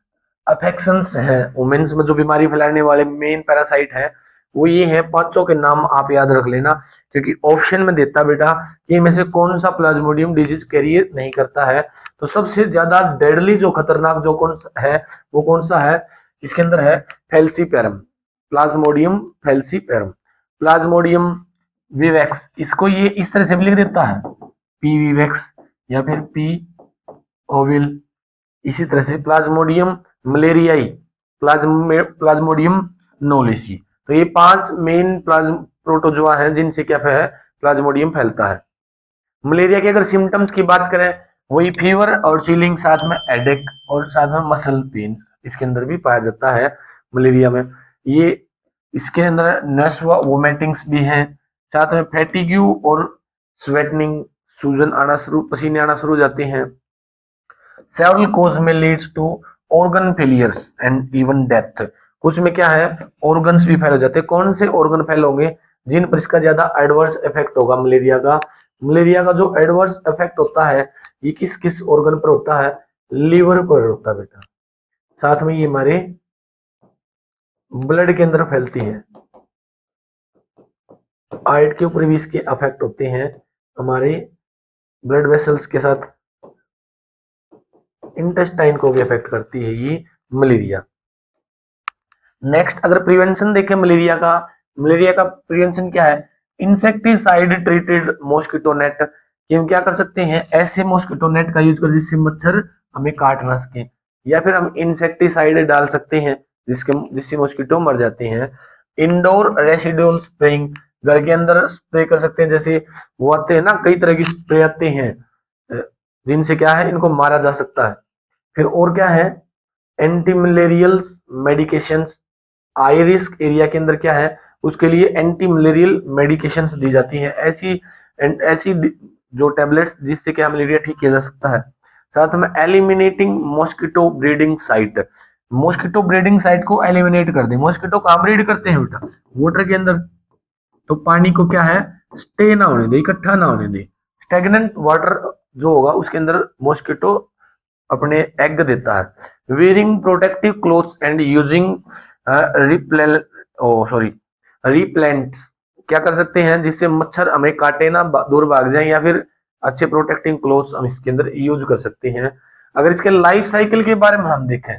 अफेक्शंस हैं, वुमेन्स में जो बीमारी फैलाने वाले मेन पैरासाइट है, वो ये है। 5 के नाम आप याद रख लेना, क्योंकि ऑप्शन में देता बेटा कि इनमें से कौन सा प्लाज्मोडियम डिजीज कैरियर नहीं करता है। तो सबसे ज्यादा डेडली जो खतरनाक जो कौन है वो कौन सा है, इसके अंदर है falciparum, Plasmodium falciparum. Plasmodium vivax, इसको ये इस तरह से भी लिख देता है, पी विवेक्स या फिर पी ओविल। इसी तरह से प्लाज्मोडियम मलेरियाई, प्लाज्मोडियम नोलेसी। तो ये 5 मेन प्रोटोजोआ हैं जिनसे क्या है प्लाज्मोडियम फैलता है। मलेरिया के अगर सिम्टम्स की बात करें, वही फीवर और चिलिंग, साथ में हेडेक और साथ में मसल पेन इसके अंदर भी पाया जाता है मलेरिया में। ये इसके अंदर नर्व वोमिटिंग्स भी हैं, साथ में फैटिग्यू और स्वेटनिंग, सूजन आना शुरू, पसीने आना शुरू हो जाते हैं। सेवरल कोज में leads to organ failures and even death. कुछ में क्या है, ऑर्गन्स भी फैल जाते हैं। कौन से ऑर्गन फैल होंगे, जिन पर इसका ज्यादा एडवर्स इफेक्ट होगा मलेरिया का। मलेरिया का जो एडवर्स इफेक्ट होता है ये किस किस ऑर्गन पर होता है, लीवर पर होता है बेटा। साथ में ये हमारे ब्लड के अंदर फैलती है, हार्ट के ऊपर भी इसके अफेक्ट होते हैं, हमारे ब्लड वेसल्स के साथ इंटेस्टाइन को भी अफेक्ट करती है ये मलेरिया। नेक्स्ट अगर प्रिवेंशन देखें मलेरिया का प्रिवेंशन क्या है, इंसेक्टिसाइड ट्रीटेड मॉस्किटो नेट। कि हम क्या कर सकते हैं, ऐसे मॉस्किटो नेट का यूज कर जिससे मच्छर हमें काट ना सके, या फिर हम इंसेक्टिसाइड डाल सकते हैं जिससे मॉस्किटो मर जाते हैं। इंडोर रेसिडुअल स्प्रेइंग, घर के अंदर स्प्रे कर सकते हैं, जैसे वो आते हैं ना कई तरह की स्प्रे आते हैं जिनसे क्या है इनको मारा जा सकता है। फिर और क्या है, anti malarial medications, high risk area के अंदर क्या है उसके लिए एंटी मलेरियल मेडिकेशंस दी जाती हैं, ऐसी जो टैबलेट्स जिससे क्या मलेरिया ठीक किया जा सकता है। साथ में eliminating mosquito breeding site, mosquito breeding site को एलिमिनेट कर दे। मॉस्किटो कहाँ ब्रीड करते हैं बेटा, वाटर के अंदर। तो पानी को क्या है स्टे ना होने दे, इकट्ठा ना होने दे। स्टेगनेंट वाटर जो होगा उसके अंदर मॉस्किटो अपने एग देता है। Wearing protective clothes and using repellents, क्या क्या कर सकते हैं जिससे मच्छर हमें काटे ना, दूर भाग जाए, या फिर अच्छे प्रोटेक्टिंग क्लोथ्स हम इसके अंदर यूज कर सकते हैं। अगर इसके लाइफ साइकिल के बारे में हम देखें,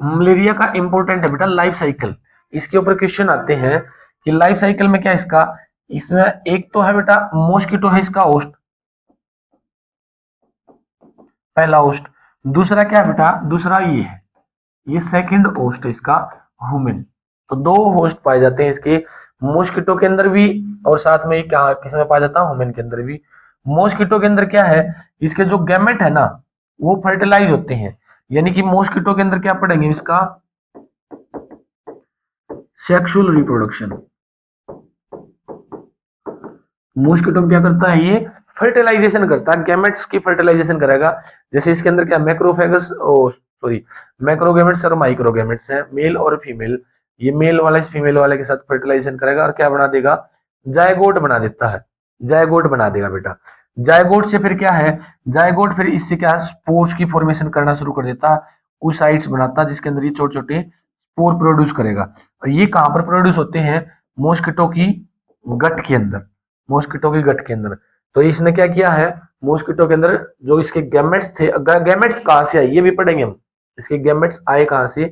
मलेरिया का इंपॉर्टेंट है बेटा लाइफ साइकिल। इसके ऊपर क्वेश्चन आते हैं कि लाइफ साइकिल में क्या इसका, इसमें एक तो है बेटा मॉस्किटो है इसका होस्ट, पहला होस्ट। दूसरा क्या है बेटा, दूसरा ये है, ये सेकंड होस्ट है इसका ह्यूमन। तो दो होस्ट पाए जाते हैं इसके, मॉस्किटो के अंदर भी और साथ में क्या किसमें पाया जाता है, ह्यूमन के अंदर भी। मॉस्किटो के अंदर क्या है, इसके जो गैमेट है ना वो फर्टिलाइज होते हैं, यानी कि मॉस्किटो के अंदर क्या पढ़ेंगे इसका सेक्सुअल रिप्रोडक्शन। मॉस्किटो क्या करता है, ये फर्टिलाइजेशन करता है, गैमेट्स की फर्टिलाइजेशन करेगा। जैसे इसके अंदर क्या मैक्रोफेगस मैक्रोगैमेट्स और माइक्रोगैमेट्स हैं, मेल और फीमेल। ये मेल वाला इस फीमेल वाले के साथ फर्टिलाइजेशन करेगा और क्या बना देगा, जायगोट बना देता है, जायगोट बना देगा बेटा। जायगोट से फिर क्या है, जायगोट फिर इससे क्या है स्पोर्स की फॉर्मेशन करना शुरू कर देता है, oocytes बनाता है जिसके अंदर ये छोटे छोटे स्पोर प्रोड्यूस करेगा। और ये कहां पर प्रोड्यूस होते हैं, मॉस्किटो की गट के अंदर, मॉस्किटो की गट के अंदर। तो इसने क्या किया है, मॉस्किटो के अंदर जो इसके गैमेट्स थे, गैमेट्स कहां से आए ये भी पढ़ेंगे हम, इसके गैमेट्स आए कहां से।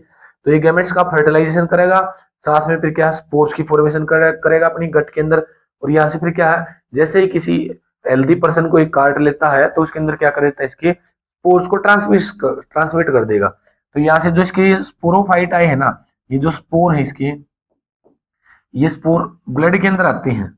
तो ये गैमेट्स का फर्टिलाइजेशन करेगा, साथ में फिर क्या स्पोर्स की फॉर्मेशन करेगा अपनी गट के अंदर। और यहाँ से फिर क्या है, जैसे ही किसी हेल्दी पर्सन को एक काट लेता है तो उसके अंदर क्या कर देता है, इसके स्पोर्स को ट्रांसमिट कर देगा। तो यहाँ से जो इसके स्पोरोफाइट आए हैं ना, ये जो स्पोर है इसके, ये स्पोर ब्लड के अंदर आते हैं,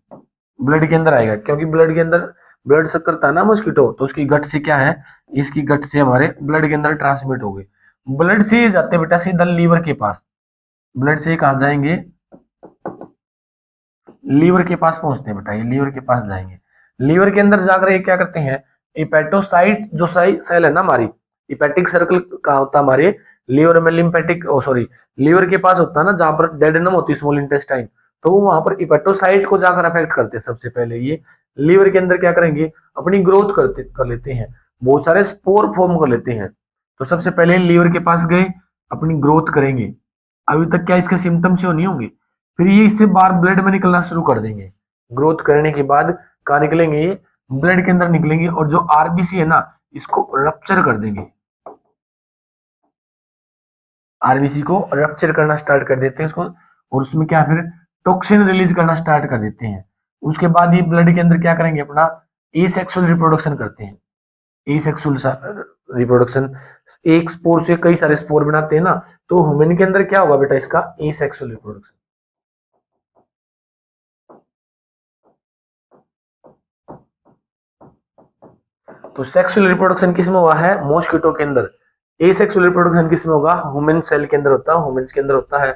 ब्लड के अंदर आएगा क्योंकि ब्लड के अंदर ब्लड सक करता है ना मॉस्किटो, तो उसकी गट से क्या है, इसकी गट से हमारे ब्लड के अंदर ट्रांसमिट हो गए। ब्लड से जाते बेटा सीधा लीवर के पास, ब्लड से कहां जाएंगे, लीवर के पास पहुंचते हैं बेटा, ये लीवर के पास जाएंगे। लीवर के अंदर जाकर ये क्या करते हैं, हिपैटोसाइट जो सेल है ना हमारी, हिपैटिक सर्कल कहाँ होता है हमारे लीवर में, लिम्फेटिक लीवर के पास होता है ना जहां पर डेडेनम होती है स्मॉल इंटेस्टाइन, तो वहां पर हिपैटोसाइट को जाकर अफेक्ट करते हैं। सबसे पहले ये लीवर के अंदर क्या करेंगे, अपनी ग्रोथ कर लेते हैं, बहुत सारे स्पोर फॉर्म कर लेते हैं। तो सबसे पहले लीवर के पास गए, अपनी ग्रोथ करेंगे, अभी तक क्या इसके सिम्टम्स ही नहीं होंगे, फिर ये इससे बाहर ब्लड में निकलना शुरू कर देंगे। ग्रोथ करने के बाद कहाँ निकलेंगे, ये ब्लड के अंदर निकलेंगे और जो आरबीसी है ना इसको रप्चर कर देंगे, आरबीसी को रप्चर करना स्टार्ट कर देते हैं इसको, और उसमें क्या फिर टॉक्सिन रिलीज करना स्टार्ट कर देते हैं। उसके बाद ये ब्लड के अंदर क्या करेंगे, अपना एसेक्सुअल रिप्रोडक्शन करते हैं। एसेक्सुअल रिप्रोडक्शन, एक स्पोर से कई सारे स्पोर बनाते हैं ना, तो ह्यूमन के अंदर क्या होगा बेटा, इसका एसेक्सुअल रिप्रोडक्शन। तो सेक्सुअल रिप्रोडक्शन किसमें हुआ है, मॉस्किटो के अंदर। एसेक्सुअल रिप्रोडक्शन किसमें होगा, ह्यूमन सेल के अंदर होता है, ह्यूमंस के अंदर होता है।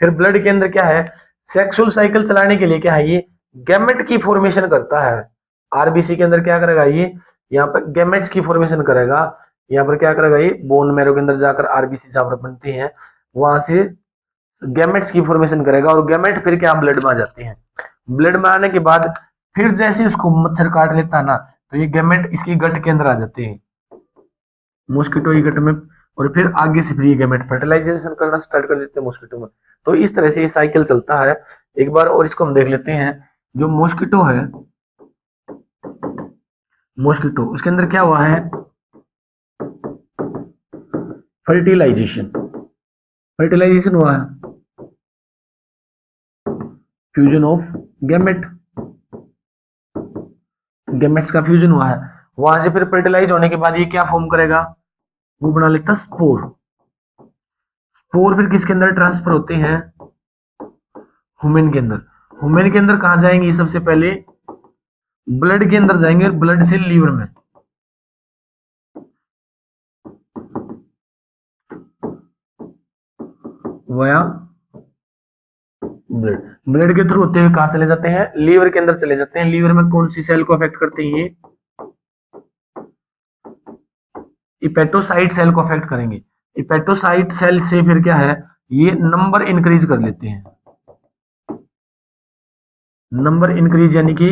फिर ब्लड के अंदर क्या है, सेक्सुअल साइकिल चलाने के लिए क्या है, ये गैमेट की फॉर्मेशन करता है। आरबीसी के अंदर क्या करेगा, ये यहाँ पर गैमेट्स की फॉर्मेशन करेगा, यहाँ पर क्या करेगा, ये बोन मैरो के अंदर जाकर आरबीसी जहां पर बनते हैं वहां से गैमेट्स की फॉर्मेशन करेगा, और गैमेट फिर क्या ब्लड में आ जाते हैं। ब्लड में आने के बाद फिर जैसे इसको मच्छर काट लेता है ना, तो ये गैमेट इसकी गट के अंदर आ जाते हैं, मॉस्किटो की गट में, और फिर आगे से फिर ये गैमेट फर्टिलाइजेशन करना स्टार्ट कर देते हैं मॉस्किटो में। तो इस तरह से ये साइकिल चलता है। एक बार और इसको हम देख लेते हैं, जो मॉस्किटो है, मॉस्किटो उसके अंदर क्या हुआ है, फर्टिलाइजेशन, फर्टिलाइजेशन हुआ है, फ्यूजन ऑफ गैमेट, गैमेट्स का फ्यूजन हुआ है। वहां से फिर फर्टिलाइज होने के बाद ये क्या फॉर्म करेगा, वो बना लेता स्पोर। स्पोर फिर किसके अंदर ट्रांसफर होते हैं, ह्यूमन के अंदर। ह्यूमन के अंदर कहां जाएंगे, सबसे पहले ब्लड के अंदर जाएंगे, और ब्लड से लीवर में, वया ब्लड, ब्लड के थ्रू होते हुए कहां चले जाते हैं, लीवर के अंदर चले जाते हैं। लीवर में कौन सी सेल को अफेक्ट करते हैं, ये हिपैटोसाइट सेल को अफेक्ट करेंगे। हिपैटोसाइट सेल से फिर क्या है, ये नंबर इंक्रीज कर लेते हैं, नंबर इंक्रीज यानी कि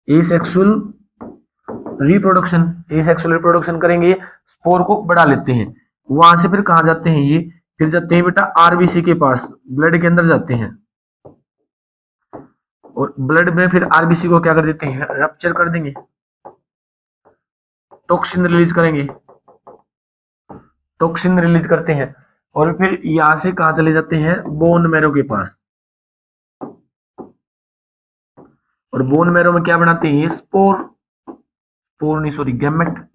एसेक्सुअल रिप्रोडक्शन, एसेक्सुअल रिप्रोडक्शन करेंगे, स्पोर को बढ़ा लेते हैं। वहां से फिर कहा जाते हैं, ये फिर जाते हैं बेटा आरबीसी के पास, ब्लड के अंदर जाते हैं और ब्लड में फिर आरबीसी को क्या कर देते हैं, रप्चर कर देंगे, टॉक्सिन रिलीज करेंगे, टॉक्सिन रिलीज करते हैं और फिर यहां से कहा चले जाते हैं बोन मैरो के पास, और बोन मैरो में क्या बनाते हैं, स्पोर, स्पोर नहीं सॉरी गैमेट,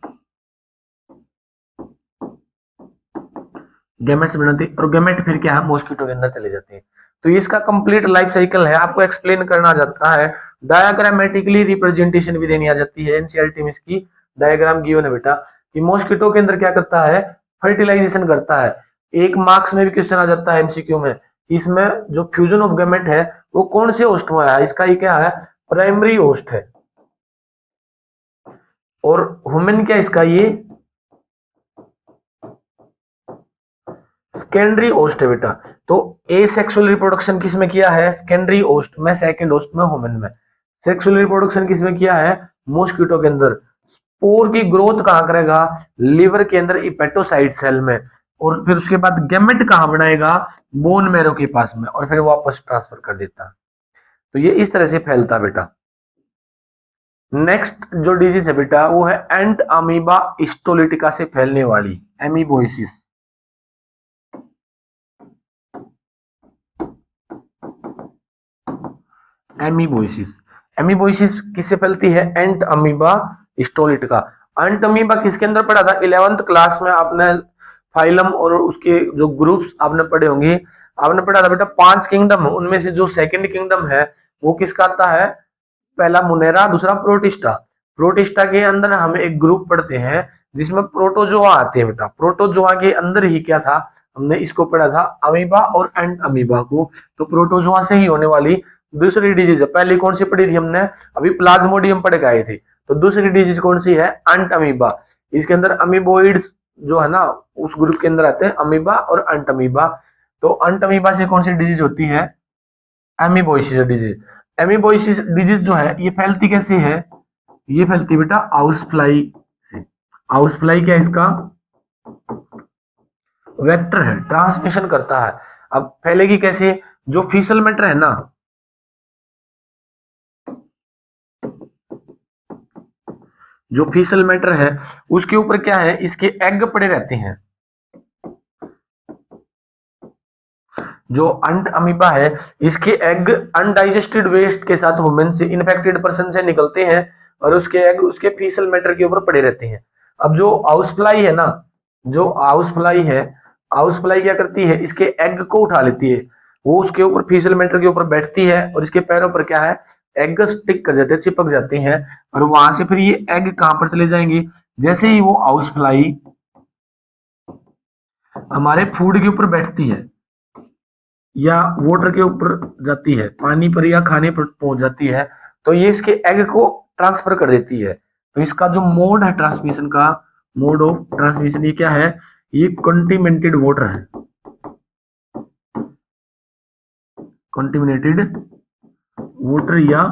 गैमेट्स बनाते हैं और गैमेट फिर क्या है मॉस्किटो के अंदर चले जाते हैं। तो ये इसका कंप्लीट लाइफ साइकिल है, आपको एक्सप्लेन करना आ जाता है, डायग्रामेटिकली रिप्रेजेंटेशन भी देनी आ जाती है। एनसीईआरटी में इसकी डायग्राम गिवन है बेटा कि मॉस्किटो के अंदर क्या करता है, फर्टिलाइजेशन करता है। एक मार्क्स में भी क्वेश्चन आ जाता है एमसीक्यू में, इसमें जो फ्यूजन ऑफ गैमेट है वो कौन से होस्ट में है, इसका ये क्या है, प्राइमरी होस्ट है, और वुमेन क्या इसका ये सेकेंडरी होस्ट है बेटा। तो ए सेक्सुअल रिप्रोडक्शन किसमें किया है, सेकेंडरी होस्ट में, सेकंड होस्ट में वुमेन में। सेक्सुअल रिप्रोडक्शन किसमें किया है, मॉस्किटो के अंदर। स्पोर की ग्रोथ कहां करेगा, लिवर के अंदर हिपेटोसाइट सेल में, और फिर उसके बाद गैमेट कहां बनाएगा, बोन मैरो के पास में, और फिर वापस ट्रांसफर कर देता। तो ये इस तरह से फैलता बेटा। नेक्स्ट जो डिजीज है बेटा वो है एंट अमीबा हिस्टोलिटिका से फैलने वाली एमीबोइसिस। एमीबोइसिस, एमीबोइसिस किससे फैलती है, एंट अमीबा हिस्टोलिटिका। एंट अमीबा किसके अंदर पढ़ा था, 11th क्लास में आपने फाइलम और उसके जो ग्रुप्स आपने पढ़े होंगे, आपने पढ़ा था बेटा 5 किंगडम, उनमें से जो सेकंड किंगडम है वो किसका आता है, पहला मुनेरा, दूसरा प्रोटिस्टा। प्रोटिस्टा के अंदर हम एक ग्रुप पढ़ते हैं जिसमें प्रोटोजोआ आते हैं बेटा। प्रोटोजोआ के अंदर ही क्या था, हमने इसको पढ़ा था अमीबा और एंट अमीबा को। तो प्रोटोजोआ से ही होने वाली दूसरी डिजीज है, पहली कौन सी पढ़ी थी हमने, अभी प्लाज्मोडियम पढ़ के आए थे। तो दूसरी डिजीज कौन सी है, एंट अमीबा। इसके अंदर अमीबोइड्स जो है ना उस ग्रुप के अंदर आते हैं, अमीबा और एंट अमीबा। तो एंट अमीबा से कौन सी डिजीज होती है, एमीबोइसिस डिजीज। एमीबोइसिस डिजीज जो है ये फैलती कैसे है, ये फैलती बेटा हाउस फ्लाई से। हाउस फ्लाई क्या है, इसका वेक्टर है, ट्रांसमिशन करता है। अब फैलेगी कैसे, जो फीसल मैटर है ना, जो फीसल मैटर है उसके ऊपर क्या है, इसके एग पड़े रहते हैं। जो अंट अमीबा है इसके एग अनडाइजेस्टेड वेस्ट के साथ वुमेन से, इन्फेक्टेड पर्सन से निकलते हैं और उसके एग उसके फीसल मैटर के ऊपर पड़े रहते हैं। अब जो हाउस फ्लाई है ना, जो हाउस फ्लाई है, हाउस फ्लाई क्या करती है, इसके एग को उठा लेती है, वो उसके ऊपर फीसल मैटर के ऊपर बैठती है और इसके पैरों पर क्या है, एग स्टिक कर जाते हैं, चिपक जाते हैं, और वहां से फिर ये एग कहां पर चले जाएंगे, जैसे ही वो हाउस फ्लाई हमारे फूड के ऊपर बैठती है या वाटर के ऊपर जाती है, पानी पर या खाने पर पहुंच जाती है, तो ये इसके एग को ट्रांसफर कर देती है। तो इसका जो मोड है ट्रांसमिशन का, मोड ऑफ ट्रांसमिशन ये क्या है, ये कंटिमिनेटेड वाटर है, कंटिमिनेटेड वाटर या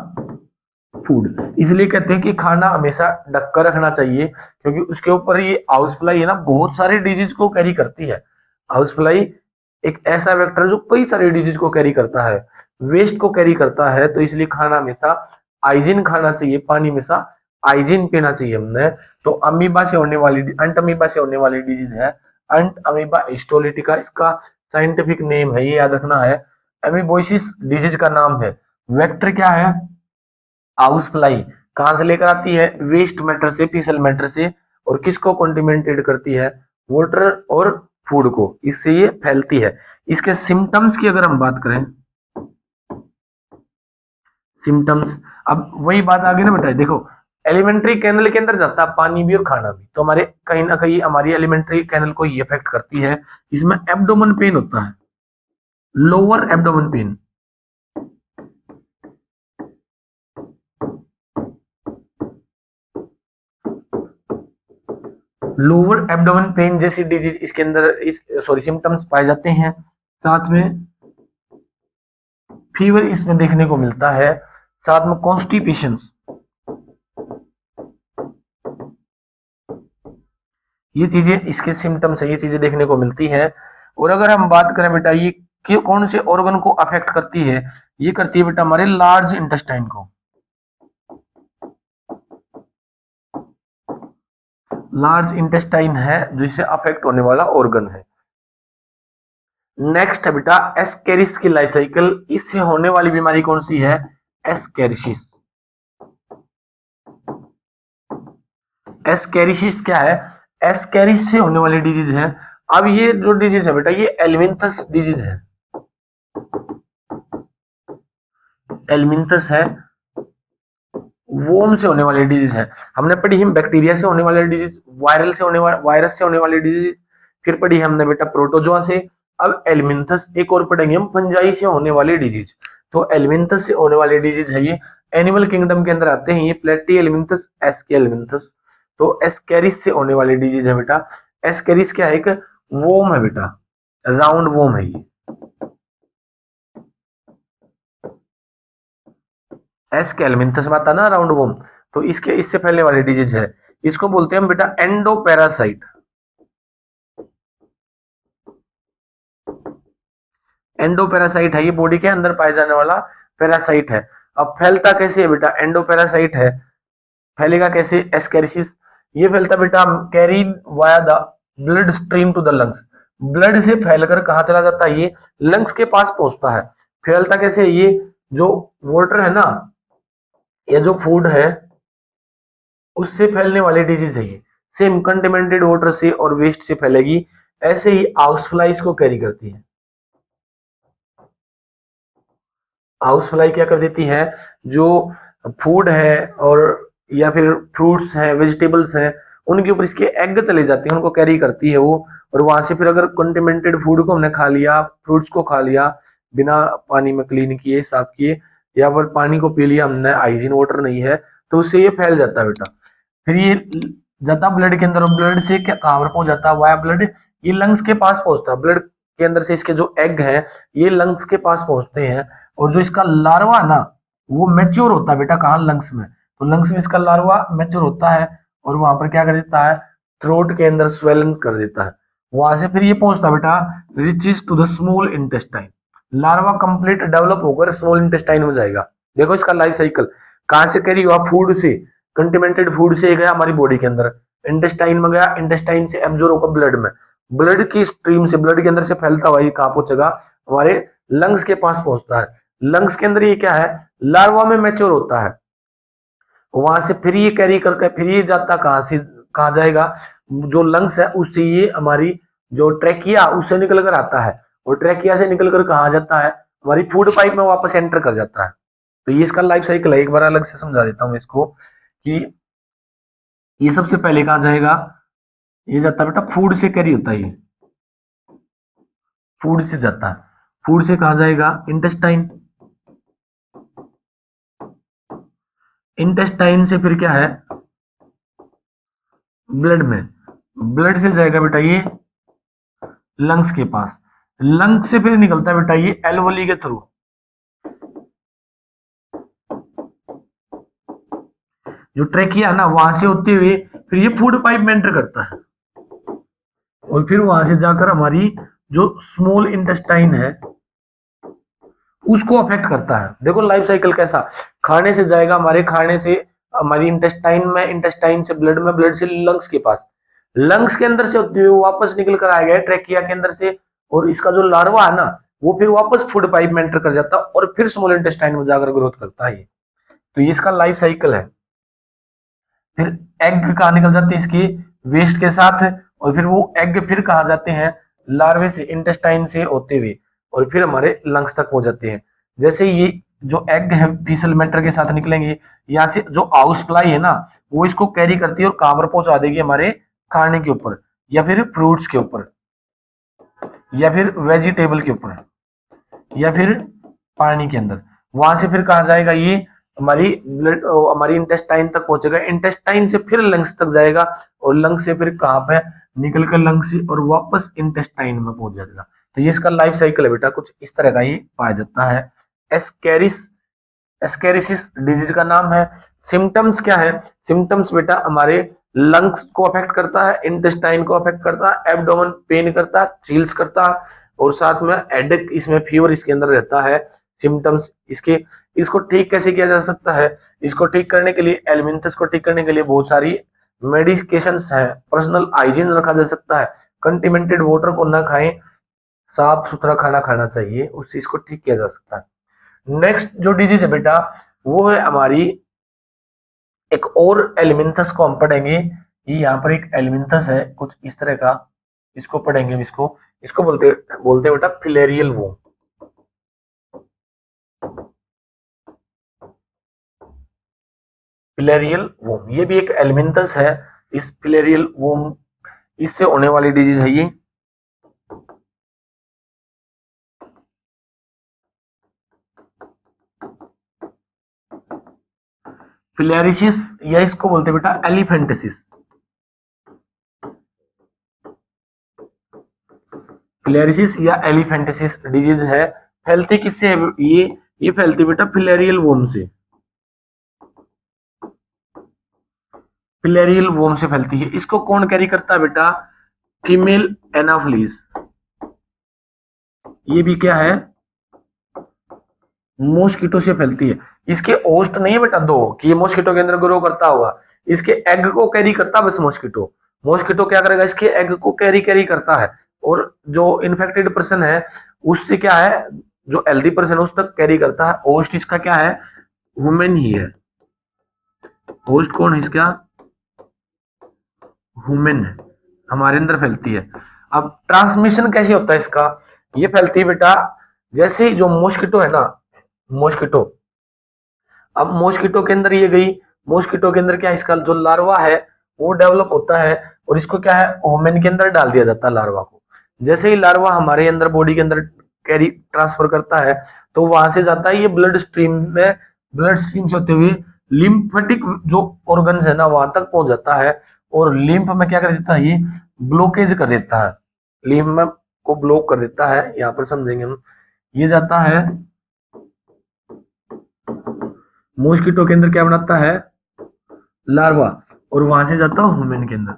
फूड। इसलिए कहते हैं कि खाना हमेशा ढक कर रखना चाहिए, क्योंकि उसके ऊपर ये हाउस फ्लाई है ना बहुत सारे डिजीज को कैरी करती है। हाउस फ्लाई एक ऐसा वेक्टर जो कई सारे डिजीज को कैरी करता है, वेस्ट को कैरी करता है, तो इसलिए खाना हमेशा हाइजीन खाना चाहिए, पानी हमेशा हाइजीन पीना चाहिए हमने। तो अमीबा से होने वाली, अंट अमीबा से होने वाली डिजीज है अंट अमीबा हिस्टोलिटिका, इसका साइंटिफिक नेम है, ये याद रखना है। एमीबोइसिस डिजीज का नाम है, वेक्टर क्या है, हाउस फ्लाई। कहां से लेकर आती है, वेस्ट मैटर से, फीसल मैटर से, और किसको कंटिमिनेटेड करती है, वाटर और फूड को, इससे ये फैलती है। इसके सिम्टम्स की अगर हम बात करें, सिम्टम्स, अब वही बात आगे ना बेटा, देखो एलिमेंट्री कैनल के अंदर जाता है पानी भी और खाना भी, तो हमारे कहीं ना कहीं हमारी एलिमेंट्री कैनल को ये इफेक्ट करती है। इसमें एब्डोमेन पेन होता है, lower abdomen pain, lower abdomen pain जैसी डिजीज इसके अंदर इस सॉरी सिम्टम्स पाए जाते हैं। साथ में फीवर इसमें देखने को मिलता है, साथ में कॉन्स्टिपेशंस, ये चीजें इसके सिम्टम्स है, ये चीजें देखने को मिलती हैं। और अगर हम बात करें बेटा ये कि कौन से ऑर्गन को अफेक्ट करती है, ये करती है बेटा हमारे लार्ज इंटेस्टाइन को। लार्ज इंटेस्टाइन है जो इससे अफेक्ट होने वाला ऑर्गन है। नेक्स्ट है बेटा एस्केरिस की लाइफ साइकिल। इससे होने वाली बीमारी कौन सी है? एस्केरिसिस। एस्केरिसिस क्या है? एस्केरिस से होने वाली डिजीज है। अब ये जो डिजीज है बेटा ये एल्मिंथस डिजीज है। एल्मिंथस है, वोम से होने वाली डिजीज है। हमने पढ़ी है बैक्टीरिया से होने वाली डिजीज, वायरल से होने वाली, वायरस से होने वाली डिजीज, फिर पढ़ी हमने बेटा प्रोटोजोआ से। अब एल्मिंथस एक और पढ़ेंगे हम, फंजाई से होने वाली डिजीज। तो एल्मिंथस से होने वाली डिजीज है ये, एनिमल किंगडम के अंदर आते हैं ये, प्लेटी एल्मिंथस, एस्के एल्मिंथस। तो एस्केरिस से होने वाली डिजीज है बेटा। एस्केरिस क्या है? एक वोम है बेटा, राउंड वोम है ये। एस्केल्मिंथस में आता ना राउंड वोम, तो इसके इससे फैलने वाली डिजीज है। इसको बोलते हैं हम बेटा एंडोपैरासाइट। एंडोपैरासाइट है ये, बॉडी के अंदर पाए जाने वाला पैरासाइट है। अब फैलता कैसे है बेटा? एंडोपैरासाइट है, फैलेगा कैसे? एस्केरिसिस। ये फैलता बेटा carried via the blood stream to the lungs. Blood से फैलकर कहाँ चला जाता है? ये लंग्स के पास पहुंचता है। फैलता कैसे? ये जो वाटर है ना, ये जो फूड है उससे फैलने वाली डिजीज है ये। सेम कंटेमिनेटेड वाटर से और वेस्ट से फैलेगी। ऐसे ही हाउस फ्लाइज को कैरी करती है। हाउस फ्लाई क्या कर देती है? जो फूड है और या फिर फ्रूट्स हैं, वेजिटेबल्स हैं, उनके ऊपर इसके एग चले जाते हैं, उनको कैरी करती है वो। और वहां से फिर अगर कंटेमिनेटेड फूड को हमने खा लिया, फ्रूट्स को खा लिया बिना पानी में क्लीन किए, साफ किए, या फिर पानी को पी लिया हमने, हाइजीन वाटर नहीं है, तो उससे ये फैल जाता है बेटा। फिर ये जाता ब्लड के अंदर, और ब्लड से क्या कहाँ पर पहुंच जाता है? वाया ब्लड ये लंग्स के पास पहुंचता है। ब्लड के अंदर से इसके जो एग है ये लंग्स के पास पहुंचते हैं। और जो इसका लार्वा ना वो मैच्योर होता है बेटा, कहाँ? लंग्स में। तो लंग्स में इसका लार्वा मैच्योर होता है और वहां पर क्या कर देता है? थ्रोट के अंदर स्वेलिंग कर देता है। वहां से फिर ये पहुंचता है बेटा reaches to the small intestine. Larva complete develop होकर स्मॉल इंटेस्टाइन में जाएगा। देखो इसका लाइफ साइकिल कहां से कैरी हुआ? फूड से, कंटेमिनेटेड फूड से गया हमारी बॉडी के अंदर, इंटेस्टाइन में गया, इंटेस्टाइन से एब्जॉर्ब होकर ब्लड में, ब्लड की स्ट्रीम से, ब्लड के अंदर से फैलता हुआ ये कहां पहुंचेगा? हमारे लंग्स के पास पहुंचता है। लंग्स के अंदर ये क्या है? लार्वा में मैच्योर होता है। वहां से फिर ये कैरी करके फिर ये जाता कहां से, कहां जाएगा? जो लंग्स है उससे ये हमारी जो ट्रेकिया उससे निकल कर आता है, और ट्रेकिया से निकल कर कहा जाता है? हमारी फूड पाइप में वापस एंटर कर जाता है। तो ये इसका लाइफ साइकिल है। एक बार अलग से समझा देता हूँ इसको कि ये सबसे पहले कहा जाएगा, ये जाता है बेटा फूड से कैरी होता है, ये फूड से जाता है। फूड से कहा जाएगा? इंटेस्टाइन। इंटेस्टाइन से फिर क्या है? ब्लड में। ब्लड से जाएगा बेटा ये लंग्स के पास। लंग्स से फिर निकलता है बेटा ये एल्वोली के थ्रू। जो ट्रेकिया ना वहां से होते हुए फिर ये फूड पाइप में एंटर करता है, और फिर वहां से जाकर हमारी जो स्मॉल इंटेस्टाइन है उसको अफेक्ट करता है। देखो लाइफ साइकिल कैसा, खाने से जाएगा, हमारे खाने से हमारी इंटेस्टाइन में, इंटेस्टाइन से ब्लड में, ब्लड से लंग्स के पास, लंग्स के अंदर से होते हुए वापस निकल कर आएगा ट्रेकिया के अंदर से, और इसका जो लार्वा है ना वो फिर वापस फूड पाइप में एंटर कर जाता है और फिर स्मॉल इंटेस्टाइन में जाकर ग्रोथ करता है। तो ये इसका लाइफ साइकिल है। फिर एग कहाँ निकल जाते हैं? इसके वेस्ट के साथ, और फिर वो एग फिर कहाँ जाते हैं? लार्वे से, इंटेस्टाइन से होते हुए, और फिर हमारे लंग्स तक पहुंच जाते हैं। जैसे ये जो एग है फीसल मैटर के साथ निकलेंगे, यहाँ से जो हाउस फ्लाई है ना वो इसको कैरी करती है और कहाँ पर पहुंचा देगी? हमारे खाने के ऊपर, या फिर फ्रूट्स के ऊपर, या फिर वेजिटेबल के ऊपर, या फिर पानी के अंदर। वहां से फिर कहा जाएगा? ये हमारी ब्लड, हमारी इंटेस्टाइन तक पहुंचेगा। इंटेस्टाइन से फिर लंग्स तक जाएगा, और लंग्स से फिर कहाँ पे? निकल कर लंग्स से और वापस इंटेस्टाइन में पहुंच जाएगा। तो ये इसका लाइफ साइकिल है बेटा, कुछ इस तरह का ये पाया जाता है। एस्केरिस, एस्केरिसिस डिजीज का नाम है। सिम्टम्स क्या है? सिम्टम्स बेटा हमारे लंग्स को अफेक्ट करता है, इंटेस्टाइन को अफेक्ट करता है, एब्डोमेन पेन करता है, चील्स करता है, और साथ में हेडेक, इसमें फीवर इसके अंदर रहता है सिम्टम्स इसके। इसको ठीक कैसे किया जा सकता है? इसको ठीक करने के लिए, एलिमेंट्स को ठीक करने के लिए बहुत सारी मेडिकेशंस है, पर्सनल हाइजीन रखा जा सकता है, कंटिमेंटेड वाटर को ना खाएं, साफ सुथरा खाना खाना चाहिए, उस चीज को ठीक किया जा सकता है। नेक्स्ट जो डिजीज है बेटा, वो है हमारी एक और एलिमेंथस को हम पढ़ेंगे। ये यहाँ पर एक एलिमेंथस है कुछ इस तरह का, इसको पढ़ेंगे हम। इसको इसको बोलते बोलते बेटा फिलेरियल वोम। फिलेरियल वोम ये भी एक एलिमेंथस है। इस फिलेरियल वोम, इससे होने वाली डिजीज है ये। फिलेरिसिस या इसको बोलते बेटा एलिफेंटिसिस। फिलेरिसिस या एलिफेंटिसिस डिजीज है। फैलती किससे है ये फैलती बेटा फिलेरियल वोम से। फिलेरियल वोम से फैलती है। इसको कौन कैरी करता है बेटा? Female Anopheles. ये भी क्या है? मॉस्किटो से फैलती है। इसके होस्ट नहीं है बेटा दो कि ये मॉस्किटो के अंदर ग्रो करता होगा, इसके एग को कैरी करता बस मॉस्किटो। मॉस्किटो क्या करेगा? इसके एग को कैरी करता है, और जो इन्फेक्टेड पर्सन है उससे क्या है, जो हेल्दी पर्सन है उस तक कैरी करता है। होस्ट इसका क्या है? वुमेन ही है। होस्ट कौन है इसका? वुमेन है, हमारे अंदर फैलती है। अब ट्रांसमिशन कैसे होता है इसका? ये फैलती है बेटा जैसे जो मॉस्किटो है ना, मॉस्किटो, अब मॉस्किटो के अंदर ये गई, मॉस्किटो के अंदर क्या इसका जो लार्वा है वो डेवलप होता है, और इसको क्या है ओमेन के अंदर डाल दिया जाता है लार्वा को। जैसे ही लार्वा हमारे अंदर बॉडी के अंदर कैरी ट्रांसफर करता है, तो वहां से जाता है ये ब्लड स्ट्रीम में, ब्लड स्ट्रीम से होते हुए लिम्फेटिक जो ऑर्गन्स है ना वहां तक पहुंच जाता है, और लिम्फ में क्या कर देता है? ये ब्लॉकेज कर देता है, लिम्फ में को ब्लॉक कर देता है। यहाँ पर समझेंगे हम। ये जाता है मॉस्किटो के अंदर, क्या बनाता है? लार्वा, और वहां से जाता है ह्यूमन के अंदर,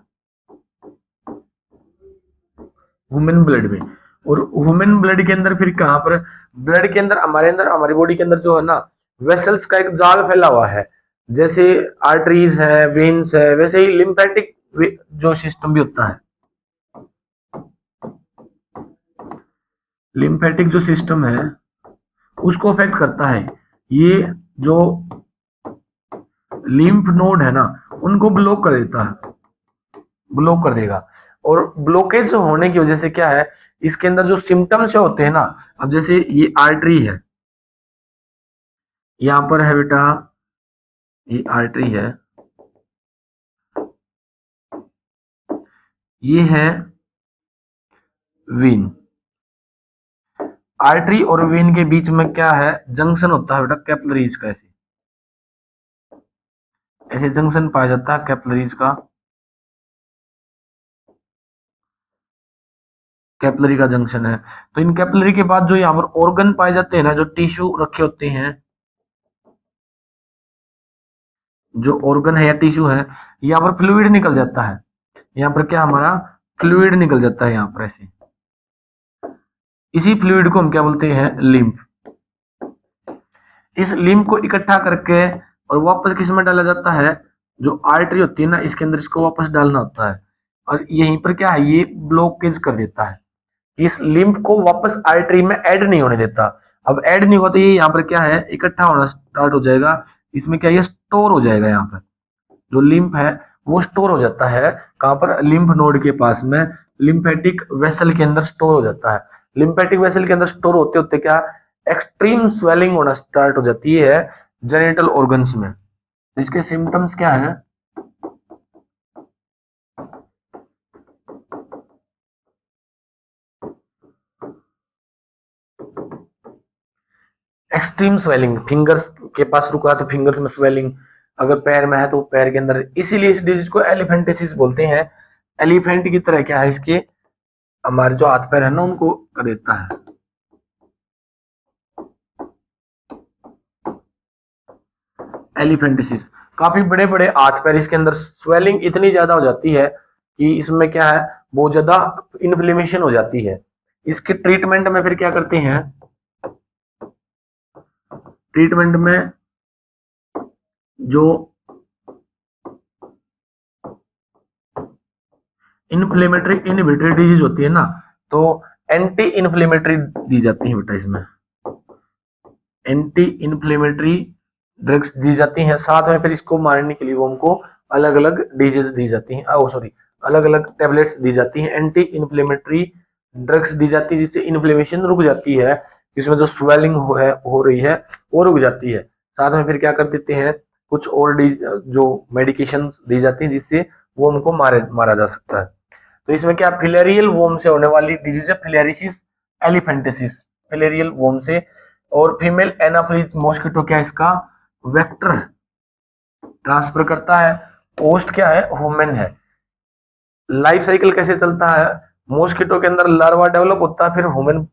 ह्यूमन ब्लड में। और ह्यूमन ब्लड के अंदर फिर कहां पर? ब्लड के अंदर हमारी बॉडी के अंदर जो है ना वेसल्स का एक जाल फैला हुआ है। जैसे आर्टरीज है, वेन्स है, वैसे ही लिम्फेटिक जो सिस्टम भी होता है। लिम्फेटिक जो सिस्टम है उसको अफेक्ट करता है। ये जो लिम्फ नोड है ना उनको ब्लॉक कर देता है, ब्लॉक कर देगा। और ब्लॉकेज होने की वजह से क्या है, इसके अंदर जो सिम्टम्स होते हैं ना, अब जैसे ये आर्टरी है, यहां पर है बेटा, ये आर्टरी है, ये है वेन। आर्टरी और वेन के बीच में क्या है? जंक्शन होता है बेटा कैपिलरीज का। ऐसे ऐसे जंक्शन पाया जाता है कैपिलरीज का, कैपिलरी का जंक्शन है। तो इन कैपिलरी के बाद जो यहाँ पर ऑर्गन पाए जाते हैं ना, जो टिश्यू रखे होते हैं, जो ऑर्गन है या टिश्यू है, यहाँ पर फ्लूइड निकल जाता है। यहाँ पर क्या हमारा फ्लूइड निकल जाता है यहाँ पर ऐसे। इसी फ्लूइड को हम क्या बोलते हैं? लिम्फ। इस लिम्फ को इकट्ठा करके और वापस किस में डाला जाता है? जो आर्टरी होती है ना इसके अंदर इसको वापस डालना होता है, और यहीं पर क्या है? ये ब्लॉकेज कर देता है, इस लिम्फ को वापस आर्टरी में ऐड नहीं होने देता। अब ऐड नहीं होता, ये यहाँ पर क्या है? इकट्ठा होना स्टार्ट हो जाएगा। इसमें क्या, ये स्टोर हो जाएगा। यहाँ पर जो लिम्फ है वो स्टोर हो जाता है कहाँ पर? लिम्फ नोड के पास में, लिम्फेटिक वेसल के अंदर स्टोर हो जाता है। लिम्फेटिक वेसल के अंदर स्टोर होते होते क्या, एक्सट्रीम स्वेलिंग होना स्टार्ट हो जाती है जेनिटल ऑर्गन्स में। इसके सिम्टम्स क्या है? एक्सट्रीम स्वेलिंग, फिंगर्स के पास रुका तो फिंगर्स में स्वेलिंग, अगर पैर में है तो पैर के अंदर। इसीलिए इस डिजीज को एलिफेंटिसिस बोलते हैं। एलिफेंट की तरह क्या है, इसके हमारे जो हाथ पैर है ना उनको कर देता है। एलिफेंटिसिस काफी बड़े बड़े हाथ पैर, इसके अंदर स्वेलिंग इतनी ज्यादा हो जाती है कि इसमें क्या है, बहुत ज्यादा इन्फ्लेमेशन हो जाती है। इसके ट्रीटमेंट में फिर क्या करते हैं, ट्रीटमेंट में जो इन्फ्लेमेटरी इनहिबिटरी डिजीज होती है ना, तो एंटी इन्फ्लेमेटरी दी जाती है बेटा, इसमें एंटी इन्फ्लेमेटरी ड्रग्स दी जाती हैं। साथ में फिर इसको मारने के लिए वो हमको अलग अलग डिजीज दी जाती हैं, सॉरी अलग अलग टेबलेट्स दी जाती हैं, एंटी इन्फ्लेमेटरी ड्रग्स दी जाती है, जिससे इन्फ्लेमेशन रुक जाती है, जिसमें जो स्वेलिंग हो रही है वो रुक जाती है। साथ में फिर क्या कर देते हैं, कुछ और जो मेडिकेशन दी जाती है जिससे वो उनको मारा जा सकता है। तो इसमें क्या, फिलेरियल वोम से होने वाली डिजीज है फिलेरिसिस एलिफेंटिसिस, फिलेरियल वोम से। और फीमेल एनाफ्लिज मॉस्किटो क्या है, इसका वेक्टर ट्रांसफर करता है। होस्ट क्या है, ह्यूमन है। लाइफ साइकिल कैसे चलता है, मॉस्किटो के अंदर लार्वा डेवलप होता है, फिर ह्यूमन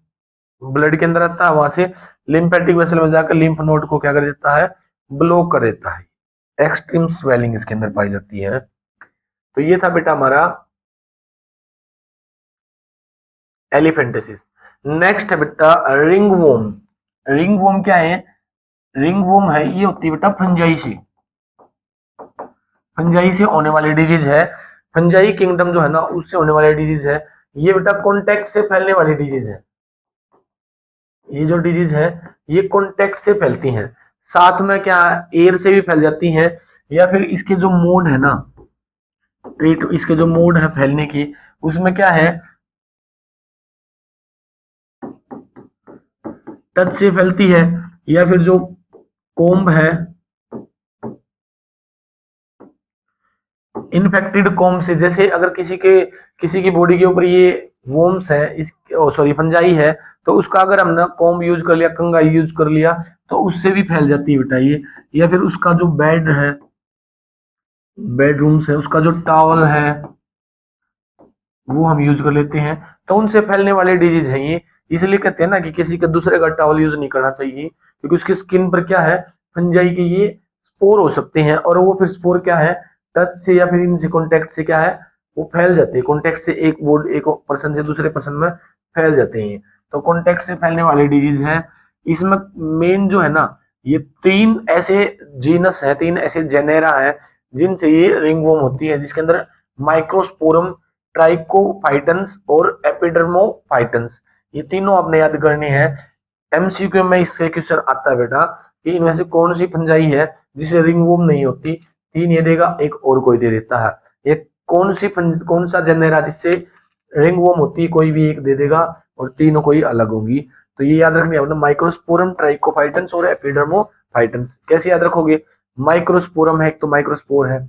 ब्लड के अंदर आता है, वहां से लिम्फेटिक वेसल में जाकर लिम्फ नोड को क्या कर देता है, ब्लॉक कर देता है। एक्सट्रीम स्वेलिंग इसके अंदर पाई जाती है। तो ये था बेटा हमारा एलिफेंटिसिस। नेक्स्ट है बेटा रिंग वोम। रिंग वोम क्या है, रिंग वोम है, ये होती है बेटा फंजाई से होने वाली डिजीज है। फंजाई किंगडम जो है ना, उससे होने वाली डिजीज है। ये बेटा कॉन्टेक्ट से फैलने वाली डिजीज है। ये जो डिजीज है ये कॉन्टेक्ट से फैलती हैं। साथ में क्या, एयर से भी फैल जाती हैं, या फिर इसके जो मोड है ना, इसके जो मोड है फैलने की, उसमें क्या है, टच से फैलती है, या फिर जो कोम्ब है, इन्फेक्टेड कोम्ब से, जैसे अगर किसी की बॉडी के ऊपर ये वोम्स है, इस सॉरी फंजाई है, तो उसका अगर हमने कोम्ब यूज कर लिया, कंघा यूज कर लिया, तो उससे भी फैल जाती है बेटा ये। या फिर उसका जो बेड है, बेडरूम्स है, उसका जो टॉवल है वो हम यूज कर लेते हैं, तो उनसे फैलने वाले डिजीज है ये। इसलिए कहते हैं ना कि किसी का दूसरे का टॉवल यूज नहीं करना चाहिए, क्योंकि उसकी स्किन पर क्या है, फंजाई के ये स्पोर हो सकते हैं, और वो फिर स्पोर क्या है, टच से या फिर इनसे कॉन्टेक्ट से क्या है, वो फैल जाते हैं। कॉन्टेक्ट से एक पर्सन से दूसरे पर्सन में फैल जाते हैं। तो कॉन्टेक्ट से फैलने वाले डिजीज है। इसमें मेन जो है ना, ये तीन ऐसे जीनस है, तीन ऐसे जेनेरा है जिनसे ये रिंगवॉर्म होती है, जिसके अंदर माइक्रोस्पोरम, ट्राइकोफाइटन्स और एपिडर्मोफाइटन्स, ये तीनों आपने याद करने हैं। एमसीक्यू में इससे क्वेश्चन आता है बेटा कि इनमें से कौन सी फंजाई है जिसे रिंगवॉर्म नहीं होती, तीन ये देगा, एक और कोई दे देता है। ये कौन सा जेनेरा जिससे रिंगवॉर्म होती है, कोई भी एक दे देगा, और तीनों कोई अलग होगी। तो ये याद रखनी है, माइक्रोस्पोरम, ट्राइकोफाइटन्स और एपिडर्मोफाइटन्स। कैसे याद रखोगे, माइक्रोस्पोरम है एक, तो माइक्रोस्पोर है,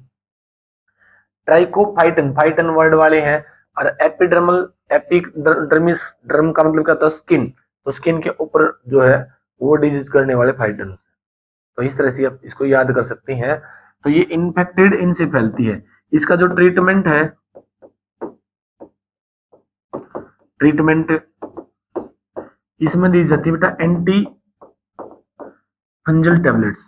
ट्राइकोफाइटन फाइटन वर्ड वाले हैं, और एपिडर्मल, एपिडर्मिस, ड्रम का मतलब क्या होता है, स्किन, तो स्किन के ऊपर जो है वो डिजीज करने वाले फाइटन। तो इस तरह से आप इसको याद कर सकते हैं। तो ये इन्फेक्टेड इनसे फैलती है। इसका जो ट्रीटमेंट है, ट्रीटमेंट इसमें दी जाती है बेटा एंटी फंजल टैबलेट्स,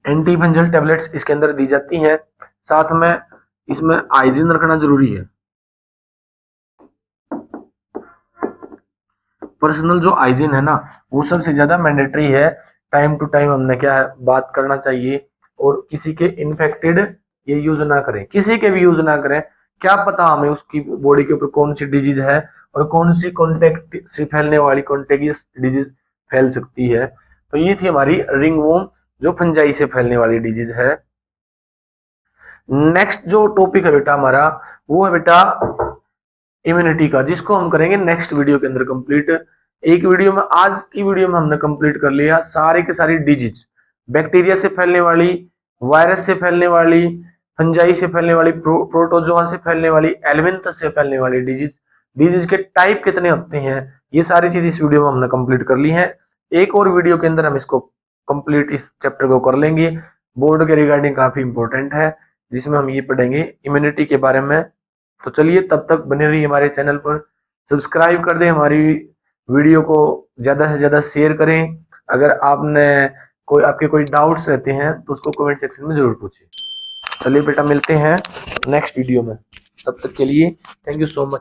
एंटी फंजल टैबलेट्स इसके अंदर दी जाती हैं। साथ में इसमें हाइजीन रखना जरूरी है। पर्सनल जो हाइजीन है ना, वो सबसे ज्यादा मैंडेटरी है। टाइम टू टाइम हमने क्या है, बात करना चाहिए, और किसी के इन्फेक्टेड ये यूज ना करें, किसी के भी यूज ना करें। क्या पता हमें उसकी बॉडी के ऊपर कौन सी डिजीज है, और कौन सी कॉन्टेक्ट से फैलने वाली कॉन्टेगियस डिजीज फैल सकती है। तो ये थी हमारी रिंगवॉर्म, जो फंजाई से फैलने वाली डिजीज है। नेक्स्ट जो टॉपिक है बेटा हमारा, वो है बेटा इम्यूनिटी का, जिसको हम करेंगे नेक्स्ट वीडियो के अंदर कंप्लीट। एक वीडियो में, आज की वीडियो में हमने कंप्लीट कर लिया सारे के सारी डिजीज, बैक्टीरिया से फैलने वाली, वायरस से फैलने वाली, फंजाई से फैलने वाली, प्रोटोजोआ से फैलने वाली, एलिमेंटस से फैलने वाली डिजीज, डिजीज के टाइप कितने होते हैं, ये सारी चीज इस वीडियो में हमने कंप्लीट कर ली है। एक और वीडियो के अंदर हम इसको कंप्लीट, इस चैप्टर को कर लेंगे। बोर्ड के रिगार्डिंग काफी इंपॉर्टेंट है, जिसमें हम ये पढ़ेंगे इम्यूनिटी के बारे में। तो चलिए, तब तक बने रहिए हमारे चैनल पर, सब्सक्राइब कर दें, हमारी वीडियो को ज्यादा से ज्यादा शेयर करें। अगर आपने कोई आपके कोई डाउट्स रहते हैं तो उसको कमेंट सेक्शन में जरूर पूछिए। चलिए बेटा, मिलते हैं नेक्स्ट वीडियो में, तब तक के लिए थैंक यू सो मच।